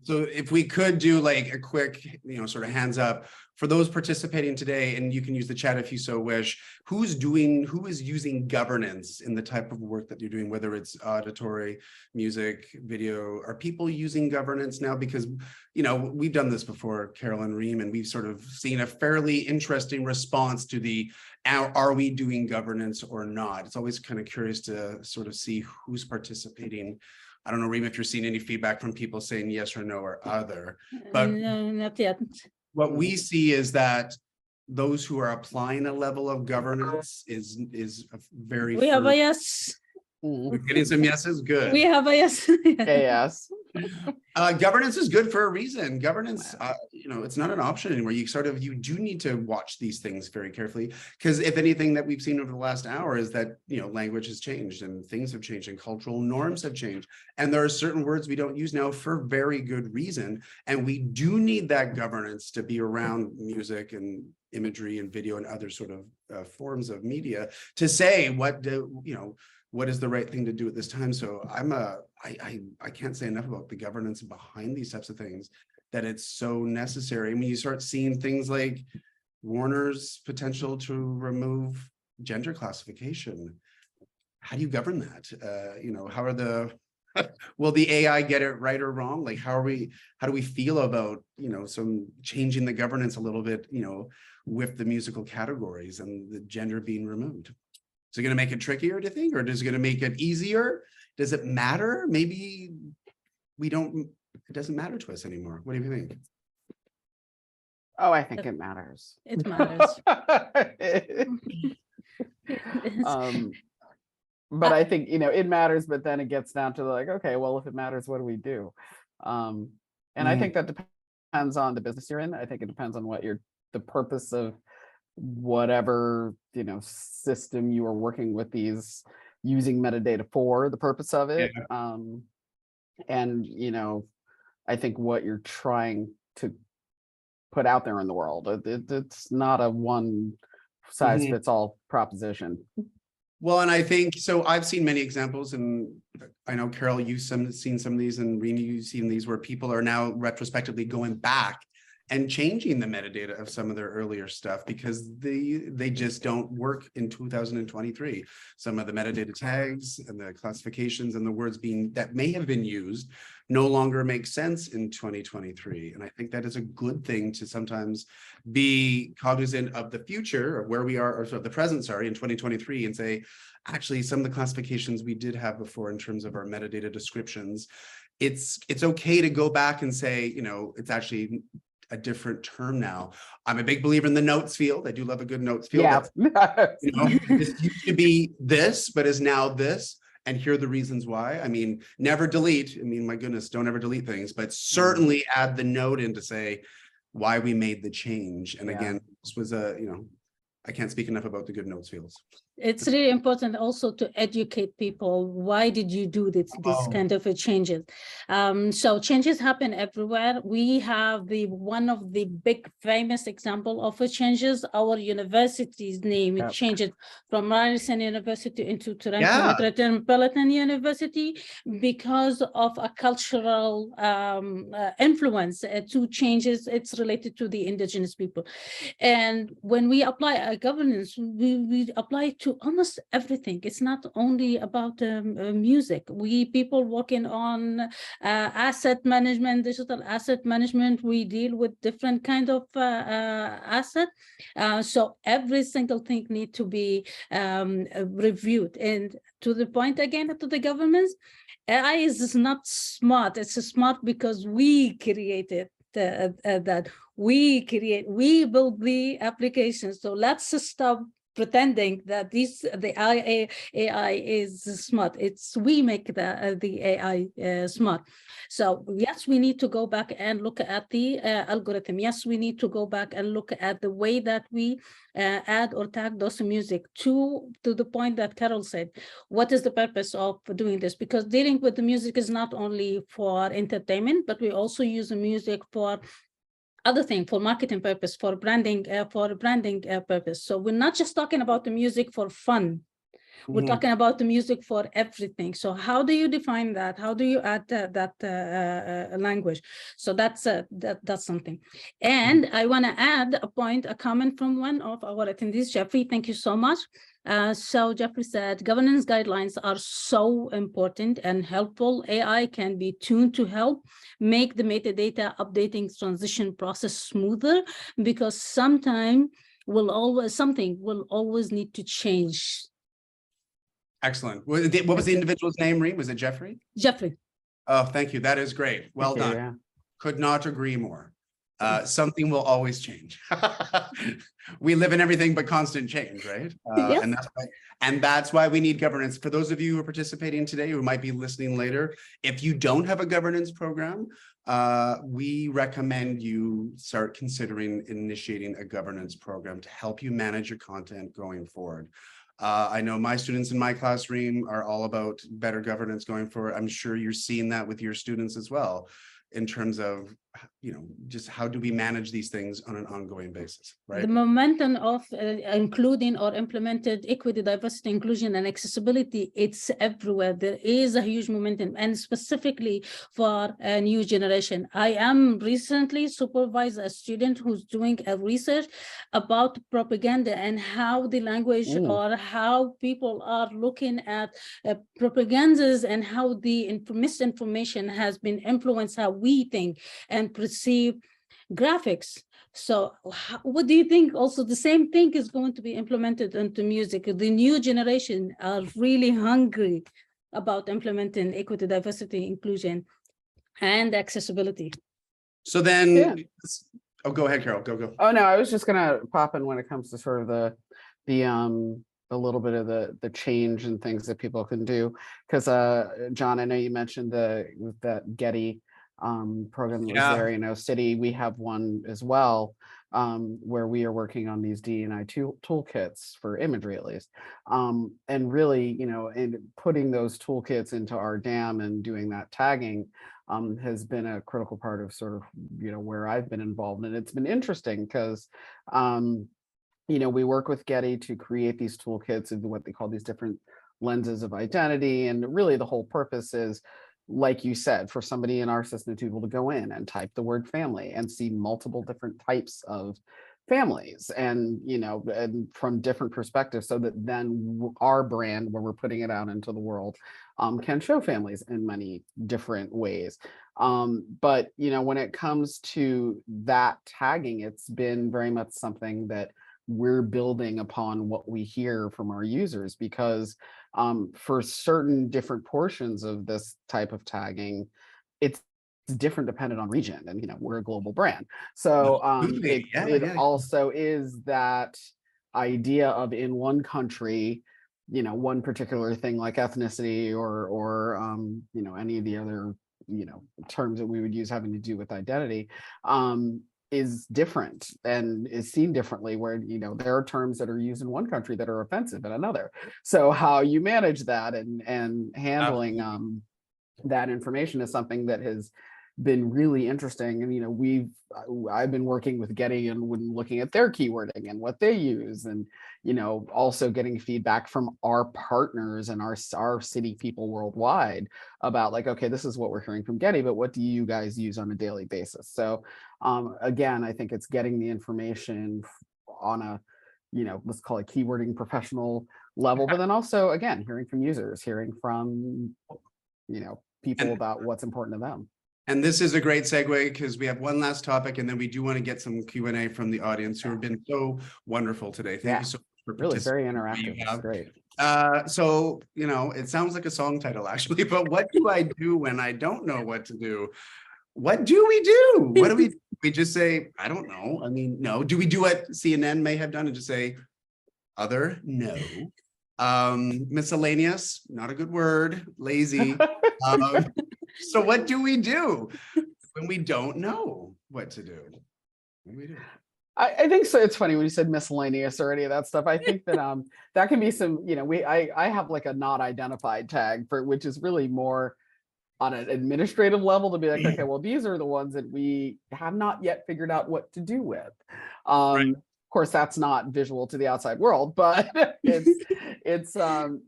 S2: So if we could do like a quick, sort of hands up for those participating today, and you can use the chat if you so wish, who is using governance in the type of work that you're doing, whether it's auditory, music, video? Are people using governance now? Because, we've done this before, Carol and Reem, and we've sort of seen a fairly interesting response to are we doing governance or not? It's always kind of curious to sort of see who's participating. I don't know, Reem, if you're seeing any feedback from people saying yes or no or other, but
S1: no, not yet.
S2: What we see is that those who are applying a level of governance is a very.
S1: We have a yes.
S2: We're getting some yeses. Good.
S1: We have a yes.
S3: Yes.
S2: Governance is good for a reason. Governance, it's not an option anymore. You do need to watch these things very carefully, because if anything that we've seen over the last hour is that, language has changed and things have changed and cultural norms have changed. And there are certain words we don't use now for very good reason. And we do need that governance to be around music and imagery and video and other sort of forms of media to say what is the right thing to do at this time. So I can't say enough about the governance behind these types of things, that it's so necessary. I mean, you start seeing things like Warner's potential to remove gender classification. How do you govern that? How are will the AI get it right or wrong? Like, how do we feel about, some changing the governance a little bit, with the musical categories and the gender being removed? Is it going to make it trickier, do you think, or is it going to make it easier? Does it matter? Maybe it doesn't matter to us anymore. What do you think?
S3: Oh, I think it matters.
S1: It matters.
S3: But I think, it matters, but then it gets down to like, okay, well, if it matters, what do we do? And I think that depends on the business you're in. I think it depends on the purpose of whatever system you are working with using metadata for, the purpose of it. And, I think what you're trying to put out there in the world, it's not a one size
S2: Mhm.
S3: fits all proposition.
S2: Well, and I think, so I've seen many examples, and I know Carol, you've seen some of these, and Remy, you've seen these, where people are now retrospectively going back and changing the metadata of some of their earlier stuff because they just don't work in 2023. Some of the metadata tags and the classifications and the words that may have been used no longer make sense in 2023. And I think that is a good thing to sometimes be cognizant of the future, of where we are, or sort of the present, sorry, in 2023, and say, actually, some of the classifications we did have before in terms of our metadata descriptions, it's okay to go back and say, it's actually a different term now. I'm a big believer in the notes field. I do love a good notes field.
S3: Yeah.
S2: This used to be this, but is now this. And here are the reasons why. I mean, never delete. I mean, my goodness, don't ever delete things, but certainly add the note in to say why we made the change. And
S3: Yeah.
S2: again, this was I can't speak enough about the good notes fields.
S1: It's really important also to educate people. Why did you do this kind of a changes? So changes happen everywhere. We have one of the big famous example of a changes. Our university's name
S3: Yep.
S1: changed from Ryerson University into Toronto
S2: Yeah.
S1: Metropolitan University because of a cultural influence to changes. It's related to the indigenous people. And when we apply a governance, we apply to almost everything. It's not only about music. People working on asset management, digital asset management, we deal with different kind of asset. So every single thing need to be reviewed. And to the point again, to the governments, AI is not smart. It's smart because we created that. We build the application. So let's stop pretending that the AI is smart. We make the AI smart. So yes, we need to go back and look at the algorithm. Yes, we need to go back and look at the way that we add or tag those music to the point that Carol said. What is the purpose of doing this? Because dealing with the music is not only for entertainment, but we also use the music for other thing, for marketing purpose, for branding purpose. So we're not just talking about the music for fun. We're talking about the music for everything. So how do you define that? How do you add that language? So that's something. And I want to add a comment from one of our attendees, Jeffrey. Thank you so much. So Jeffrey said, governance guidelines are so important and helpful. AI can be tuned to help make the metadata updating transition process smoother, because something will always need to change.
S2: Excellent. What was the individual's name, Reem? Was it Jeffrey?
S1: Jeffrey.
S2: Oh, thank you. That is great. Well
S3: Thank you,
S2: done.
S3: yeah.
S2: Could not agree more. Something will always change. We live in everything but constant change, right?
S1: Yes.
S2: And that's why we need governance. For those of you who are participating today, who might be listening later, if you don't have a governance program, we recommend you start considering initiating a governance program to help you manage your content going forward. I know my students in my classroom are all about better governance going forward. I'm sure you're seeing that with your students as well, in terms of, just how do we manage these things on an ongoing basis, right?
S1: The momentum of including or implemented equity, diversity, inclusion, and accessibility, it's everywhere. There is a huge momentum, and specifically for a new generation. I am recently supervised a student who's doing a research about propaganda and how the language or how people are looking at propagandas and how the misinformation has been influenced how we think and perceive graphics. So what do you think? Also, the same thing is going to be implemented into music. The new generation are really hungry about implementing equity, diversity, inclusion, and accessibility.
S2: So then,
S3: Yeah.
S2: Oh, go ahead, Carol, go.
S3: Oh, no, I was just gonna pop in when it comes to sort of the little bit of the change and things that people can do. Because John, I know you mentioned that Getty program that was
S2: Yeah.
S3: there, City, we have one as well. where we are working on these D&I toolkits for imagery, at least. And really, and putting those toolkits into our DAM and doing that tagging has been a critical part of sort of, where I've been involved. And it's been interesting because, we work with Getty to create these toolkits and what they call these different lenses of identity. And really the whole purpose is, like you said, for somebody in our system to be able to go in and type the word family and see multiple different types of families and, and from different perspectives, so that then our brand, where we're putting it out into the world, can show families in many different ways. But, when it comes to that tagging, it's been very much something that we're building upon what we hear from our users, because for certain different portions of this type of tagging, it's different dependent on region, and we're a global brand, so it also is that idea of, in one country, one particular thing like ethnicity or any of the other terms that we would use having to do with identity is different and is seen differently, where there are terms that are used in one country that are offensive in another. So how you manage that and handling that information is something that has been really interesting. And I've been working with Getty and when looking at their keywording and what they use, and also getting feedback from our partners and our city people worldwide about, like, okay, this is what we're hearing from Getty, but what do you guys use on a daily basis? So again, I think it's getting the information on a let's call it keywording professional level, but then also, again, hearing from users, hearing from people about what's important to them.
S2: And this is a great segue, because we have one last topic, and then we do want to get some Q&A from the audience, who have been so wonderful today. Thank you so much for
S3: really very
S2: participating.
S3: interactive. It's great.
S2: So it sounds like a song title, actually, but what do I do when I don't know what to do? What do we do? What do we do? We just say, I don't know. I mean, no. Do we do what CNN may have done and just say other? No. Miscellaneous, not a good word. Lazy. So what do we do when we don't know what to do? What do we do?
S3: I think so. It's funny when you said miscellaneous or any of that stuff. I think that that can be some, I have like a not identified tag for, which is really more on an administrative level, to be like, okay, well, these are the ones that we have not yet figured out what to do with. Right. Of course, that's not visual to the outside world, but it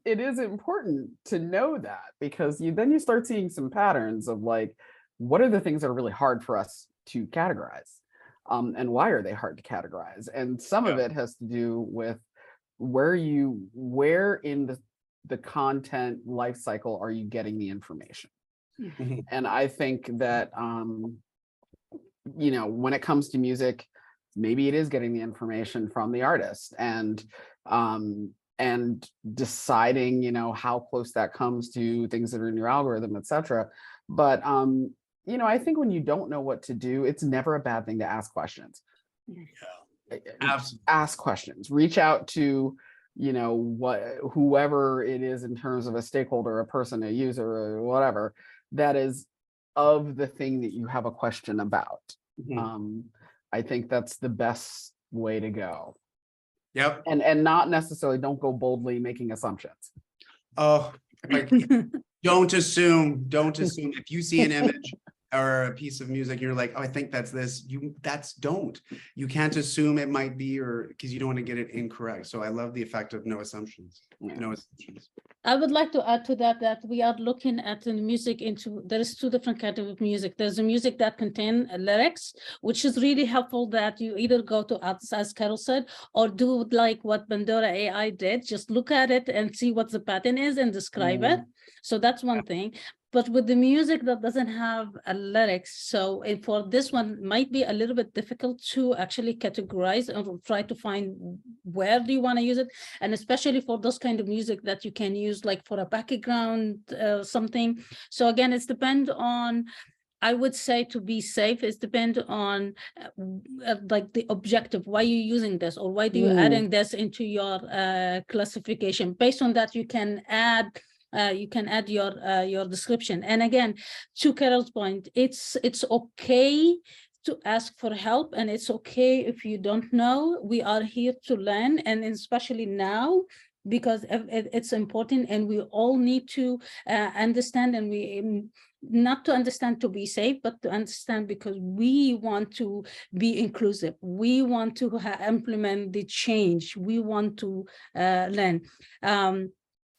S3: is important to know that, because then you start seeing some patterns of, like, what are the things that are really hard for us to categorize, and why are they hard to categorize? And some of it has to do with where in the content life cycle are you getting the information. And I think that when it comes to music, maybe it is getting the information from the artist and deciding, how close that comes to things that are in your algorithm, etc. But I think when you don't know what to do, it's never a bad thing to ask questions.
S2: Absolutely.
S3: Ask questions, reach out to whoever it is in terms of a stakeholder, a person, a user, or whatever, that is of the thing that you have a question about. I think that's the best way to go.
S2: Yep.
S3: And not necessarily, don't go boldly making assumptions.
S2: Oh, don't assume. If you see an image or a piece of music, you're like, oh, I think that's this. You can't assume it might be, or because you don't want to get it incorrect. So I love the effect of no assumptions. No assumptions.
S1: I would like to add to that we are looking at the music there's two different kinds of music. There's a music that contain lyrics, which is really helpful, that you either go to, as Carol said, or do like what Pandora AI did, just look at it and see what the pattern is and describe it. So that's one thing. But with the music that doesn't have a lyrics, so for this one might be a little bit difficult to actually categorize and try to find where do you want to use it, and especially for those kind of music that you can use like for a background something. So again, it's depend on, I would say, to be safe, it's depend on like the objective, why you using this, or why do you adding this into your classification. Based on that, you can add your description. And again, to Carol's point, it's okay to ask for help, and it's okay if you don't know. We are here to learn, and especially now, because it's important, and we all need to understand, and we not to understand to be safe, but to understand because we want to be inclusive. We want to implement the change. We want to learn.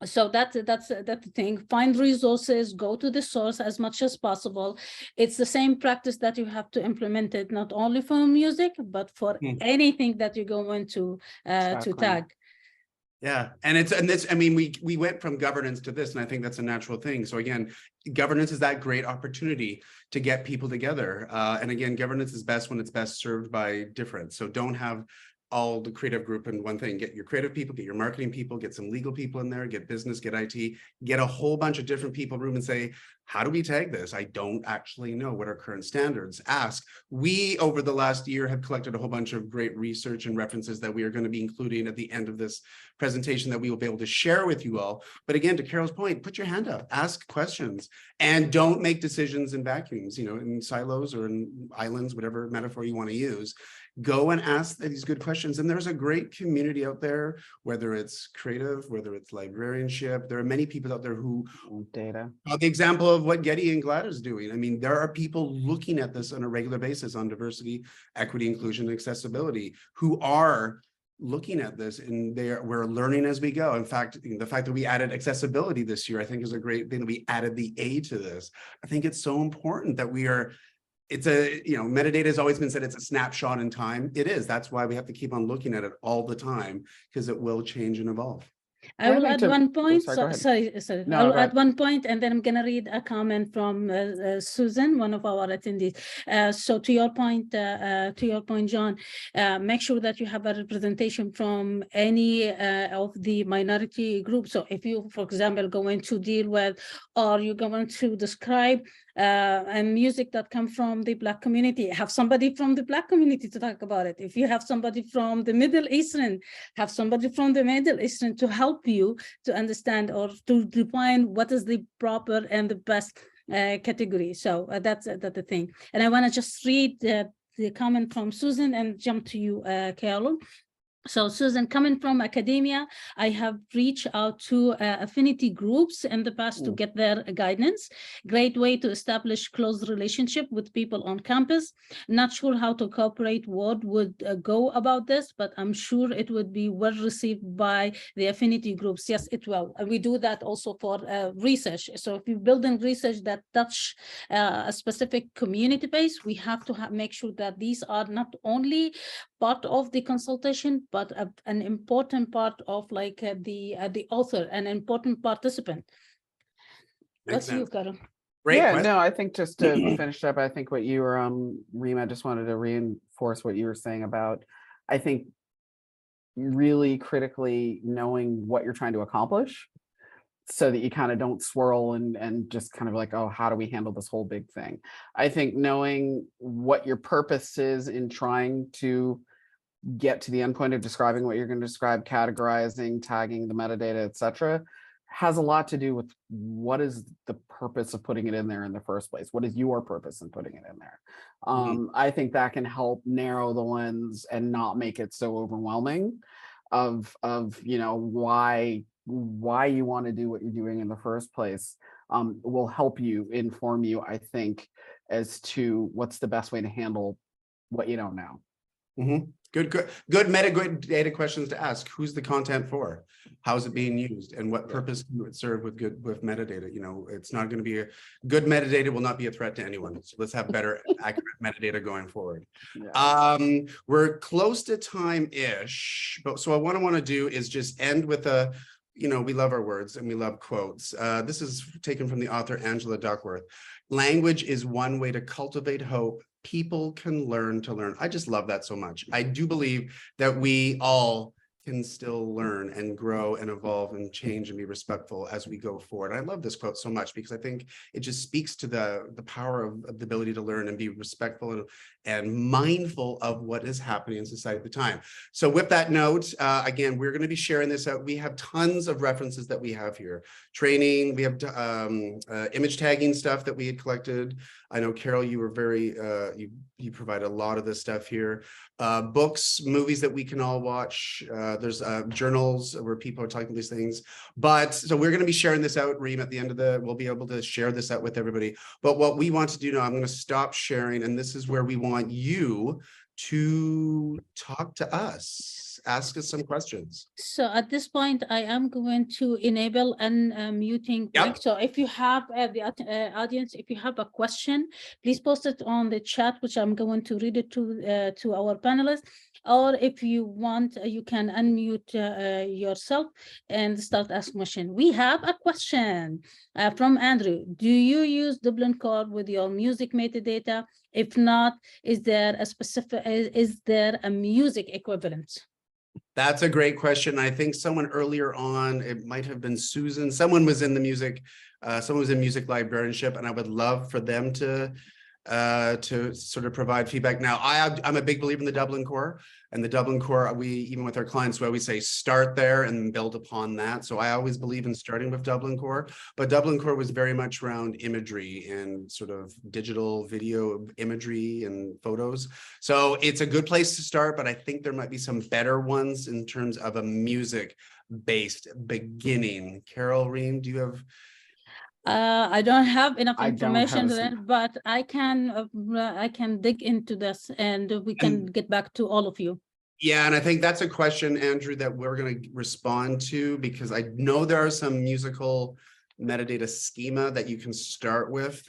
S1: So that's the thing. Find resources, go to the source as much as possible. It's the same practice that you have to implement it, not only for music, but for anything that you're going to tag.
S2: Yeah, and this, I mean, we went from governance to this, and I think that's a natural thing. So again, governance is that great opportunity to get people together. And again, governance is best when it's best served by difference. So don't have all the creative group in one thing. Get your creative people, get your marketing people, get some legal people in there, get business, get IT, get a whole bunch of different people in the room and say, how do we tag this? I don't actually know what our current standards. Ask. We, over the last year, have collected a whole bunch of great research and references that we are going to be including at the end of this presentation that we will be able to share with you all. But again, to Carol's point, put your hand up, ask questions, and don't make decisions in vacuums, you know, in silos or in islands, whatever metaphor you want to use. Go and ask these good questions. And there's a great community out there, whether it's creative, whether it's librarianship. There are many people out there who
S3: data.
S2: The example of what Getty and GLAD is doing. I mean, there are people looking at this on a regular basis on diversity, equity, inclusion, and accessibility who are looking at this, and we're learning as we go. In fact, the fact that we added accessibility this year, I think is a great thing that we added the A to this. I think it's so important that we are. It's a, you know, metadata has always been said it's a snapshot in time. It is. That's why we have to keep on looking at it all the time, because it will change and evolve.
S1: I will add one point. Sorry.
S3: No,
S1: I'll add one point, and then I'm going to read a comment from Susan, one of our attendees. So to your point, John, make sure that you have a representation from any of the minority groups. So if you, for example, going to deal with, or you're going to describe and music that come from the Black community, have somebody from the Black community to talk about it. If you have somebody from the Middle Eastern, have somebody from the Middle Eastern to help you to understand or to define what is the proper and the best category. So that's the thing. And I want to just read the comment from Susan and jump to you, Carol. So Susan, coming from academia, I have reached out to affinity groups in the past to get their guidance. Great way to establish close relationship with people on campus. Not sure how to cooperate, what would go about this, but I'm sure it would be well received by the affinity groups. Yes, it will. And we do that also for research. So if you're building research that touch a specific community base, we have to make sure that these are not only part of the consultation, but an important part of like the author, an important participant. What's you, Carol?
S2: Great
S3: Yeah,
S2: question.
S3: no, I think just to finish up, I think what you were, Reem, I just wanted to reinforce what you were saying about, I think really critically knowing what you're trying to accomplish, so that you kind of don't swirl and just kind of like, oh, how do we handle this whole big thing? I think knowing what your purpose is in trying to get to the endpoint of describing what you're going to describe, categorizing, tagging the metadata, etc., has a lot to do with what is the purpose of putting it in there in the first place. What is your purpose in putting it in there? I think that can help narrow the lens and not make it so overwhelming of you know, why you want to do what you're doing in the first place. Will help you, inform you, I think, as to what's the best way to handle what you don't know.
S2: Good metadata questions to ask. Who's the content for? How's it being used? And what purpose can it serve with metadata? You know, it's not going to be good metadata will not be a threat to anyone. So let's have better, accurate metadata going forward. Yeah. We're close to time-ish, but so what I want to do is just end with a, you know, we love our words and we love quotes. This is taken from the author Angela Duckworth. Language is one way to cultivate hope. People can learn to learn. I just love that so much. I do believe that we all can still learn and grow and evolve and change and be respectful as we go forward. I love this quote so much because I think it just speaks to the power of the ability to learn and be respectful and mindful of what is happening in society at the time. So with that note, again, we're going to be sharing this out. We have tons of references that we have here. Training, we have image tagging stuff that we had collected. I know, Carol, you were very, you provide a lot of this stuff here. Books, movies that we can all watch. There's journals where people are talking these things. But so we're going to be sharing this out, Reem, at the end of we'll be able to share this out with everybody. But what we want to do now, I'm going to stop sharing, and this is where we want you to talk to us, ask us some questions.
S1: So at this point, I am going to enable unmuting.
S2: Yep.
S1: So if you have the audience, if you have a question, please post it on the chat, which I'm going to read it to our panelists. Or if you want, you can unmute yourself and start asking question. We have a question from Andrew. Do you use Dublin Core with your music metadata? If not, is there a music equivalent?
S2: That's a great question. I think someone earlier on, it might have been Susan, someone was in the music, someone was in music librarianship, and I would love for them to sort of provide feedback. Now, I'm a big believer in the Dublin Core, and the Dublin Core, we, even with our clients, we always say start there and build upon that. So I always believe in starting with Dublin Core, but Dublin Core was very much around imagery and sort of digital video imagery and photos. So it's a good place to start, but I think there might be some better ones in terms of a music-based beginning. Carol, Reem, do you have?
S1: I don't have enough
S3: I don't
S1: information,
S3: have a
S1: there, but I can dig into this and we can get back to all of you.
S2: Yeah, and I think that's a question, Andrew, that we're going to respond to, because I know there are some musical metadata schema that you can start with.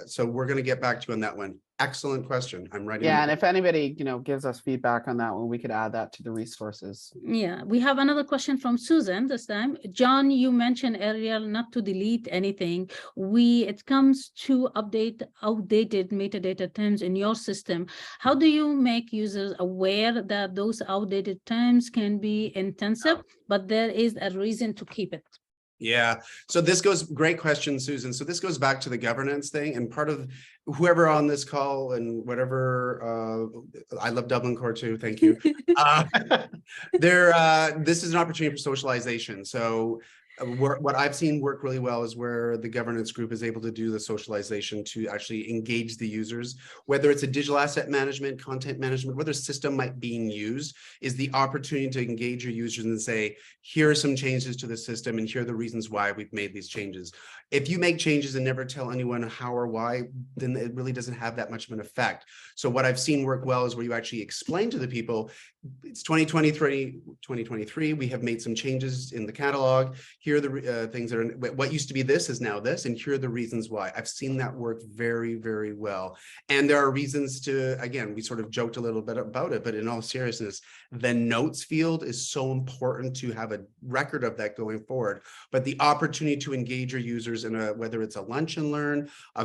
S2: So we're going to get back to you on that one. Excellent question. I'm writing.
S3: Yeah, and if anybody, gives us feedback on that one, we could add that to the resources.
S1: Yeah, we have another question from Susan this time. John, you mentioned earlier not to delete anything. It comes to update outdated metadata terms in your system. How do you make users aware that those outdated terms can be intensive, but there is a reason to keep it?
S2: Yeah, so this goes, great question, Susan. So this goes back to the governance thing, and part of whoever on this call and whatever, I love Dublin Core too, thank you. This is an opportunity for socialization. So what I've seen work really well is where the governance group is able to do the socialization to actually engage the users, whether it's a digital asset management, content management, whether system might be being used, is the opportunity to engage your users and say, here are some changes to the system and here are the reasons why we've made these changes. If you make changes and never tell anyone how or why, then it really doesn't have that much of an effect. So what I've seen work well is where you actually explain to the people, it's 2023, we have made some changes in the catalog. Here are the things that are, what used to be this is now this, and here are the reasons why. I've seen that work very, very well. And there are reasons to, again, we sort of joked a little bit about it, but in all seriousness, the notes field is so important to have a record of that going forward. But the opportunity to engage your users in whether it's a lunch and learn, a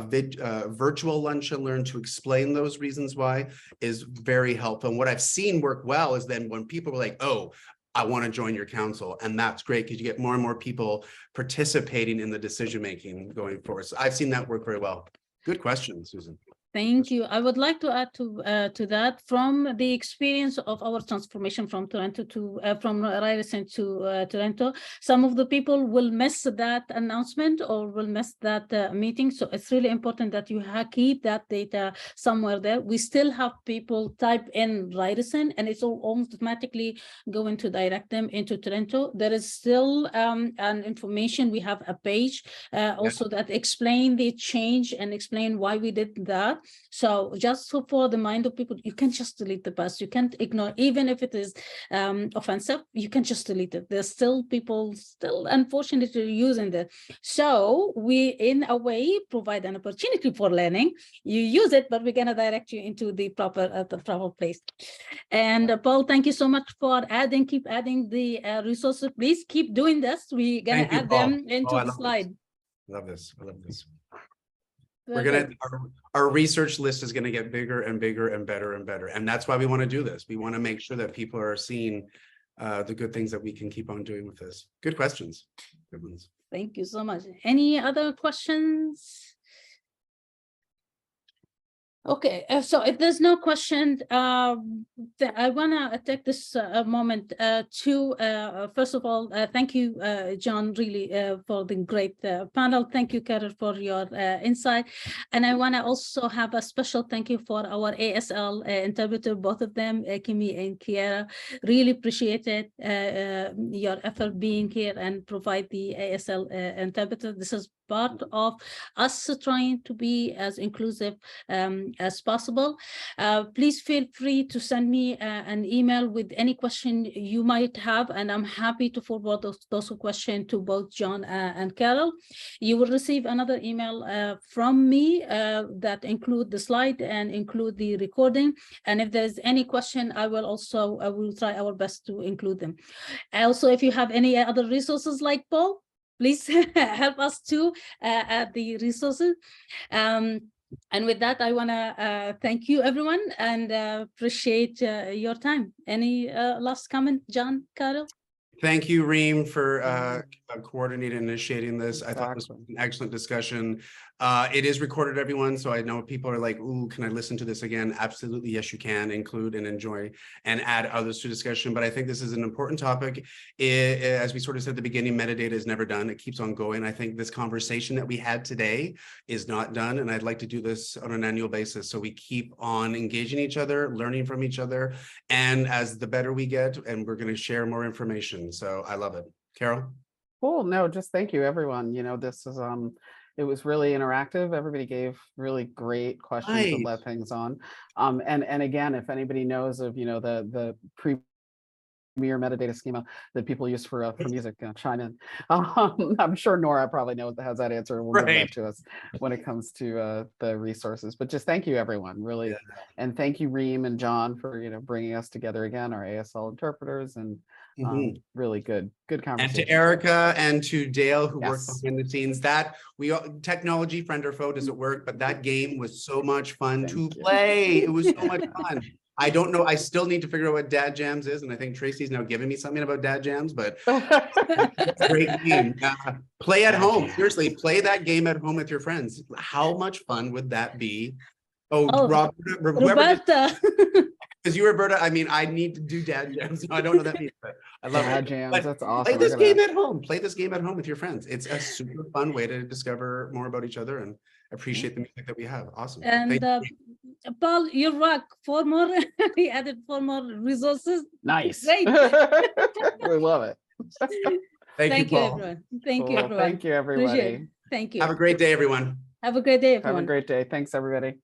S2: virtual lunch and learn, to explain those reasons why is very helpful. And what I've seen work well is then when people are like, oh, I want to join your council. And that's great because you get more and more people participating in the decision-making going forward. So I've seen that work very well. Good question, Susan.
S1: Thank you. I would like to add to that, from the experience of our transformation from Toronto to from Ryerson to Toronto. Some of the people will miss that announcement or will miss that meeting. So it's really important that you keep that data somewhere there. We still have people type in Ryerson and it's all automatically going to direct them into Toronto. There is still an information. We have a page also that explain the change and explain why we did that. So just for the mind of people, you can't just delete the past. You can't ignore, even if it is offensive, you can just delete it. There's still people unfortunately using that. So we, in a way, provide an opportunity for learning. You use it, but we're going to direct you into the proper place. And Paul, thank you so much for keep adding the resources. Please keep doing this. We're going to add them into the slide.
S2: I love this. Our research list is going to get bigger and bigger and better and better. And that's why we want to do this. We want to make sure that people are seeing the good things that we can keep on doing with this. Good questions. Good ones.
S1: Thank you so much. Any other questions? Okay, so if there's no question, I want to take this moment to, first of all, thank you, John, really for the great panel. Thank you, Carol, for your insight. And I want to also have a special thank you for our ASL interpreter, both of them, Kimi and Kiara. Really appreciated your effort being here and provide the ASL interpreter. This is part of us trying to be as inclusive as possible. Please feel free to send me an email with any question you might have, and I'm happy to forward those questions to both John and Carol. You will receive another email from me that include the slide and include the recording. And if there's any question, I will try our best to include them. Also, if you have any other resources like Paul, please help us too at the resources. And with that, I want to thank you, everyone, and appreciate your time. Any last comment, John, Carol?
S2: Thank you, Reem, for coordinating and initiating this. I thought this was
S3: Exactly.
S2: an excellent discussion. It is recorded, everyone, so I know people are like, ooh, can I listen to this again? Absolutely, yes, you can include and enjoy and add others to discussion. But I think this is an important topic. As we sort of said at the beginning, metadata is never done. It keeps on going. I think this conversation that we had today is not done, and I'd like to do this on an annual basis. So we keep on engaging each other, learning from each other, and as the better we get, and we're going to share more information. So I love it. Carol?
S3: Cool. No, just thank you, everyone. This is it was really interactive. Everybody gave really great questions and
S2: Nice.
S3: led things on. And again, if anybody knows of the premier metadata schema that people use for music, chime in. I'm sure Nora probably has that answer and will give
S2: Right.
S3: that to us when it comes to the resources. But just thank you, everyone, really.
S2: Yeah.
S3: And thank you, Reem and John, for bringing us together again, our ASL interpreters, and
S2: Mhm.
S3: really good
S2: And
S3: conversation.
S2: to Erica and to Dale, who worked
S3: Yes.
S2: behind the scenes, technology, friend or foe, doesn't work, but that game was so much fun to
S3: Thank you.
S2: play. It was so much fun. I don't know. I still need to figure out what Dad Jams is, and I think Tracy's now giving me something about Dad Jams, but great game. Play at home. Seriously, play that game at home with your friends. How much fun would that be? Oh,
S1: Oh,
S2: whoever,
S1: Roberta.
S2: because you, Roberta, I mean, I need to do Dad Jams. I don't know what that means, but I love
S3: Dad
S2: it.
S3: Jams,
S2: But
S3: that's awesome.
S2: play
S3: We're
S2: this
S3: gonna-
S2: game at home. Play this game at home with your friends. It's a super fun way to discover more about each other and appreciate the music that we have. Awesome.
S1: And
S2: Thank you.
S1: Paul, you rock. 4 more. He added 4 more resources.
S3: Nice.
S1: Great.
S3: We love it.
S2: Thank you, Paul.
S1: everyone. Thank you,
S3: Cool.
S1: everyone.
S3: Thank you,
S1: Appreciate
S3: everybody.
S1: it. Thank you.
S2: Have a great day, everyone.
S1: Have a great day,
S3: Have
S1: everyone.
S3: a great day. Thanks, everybody.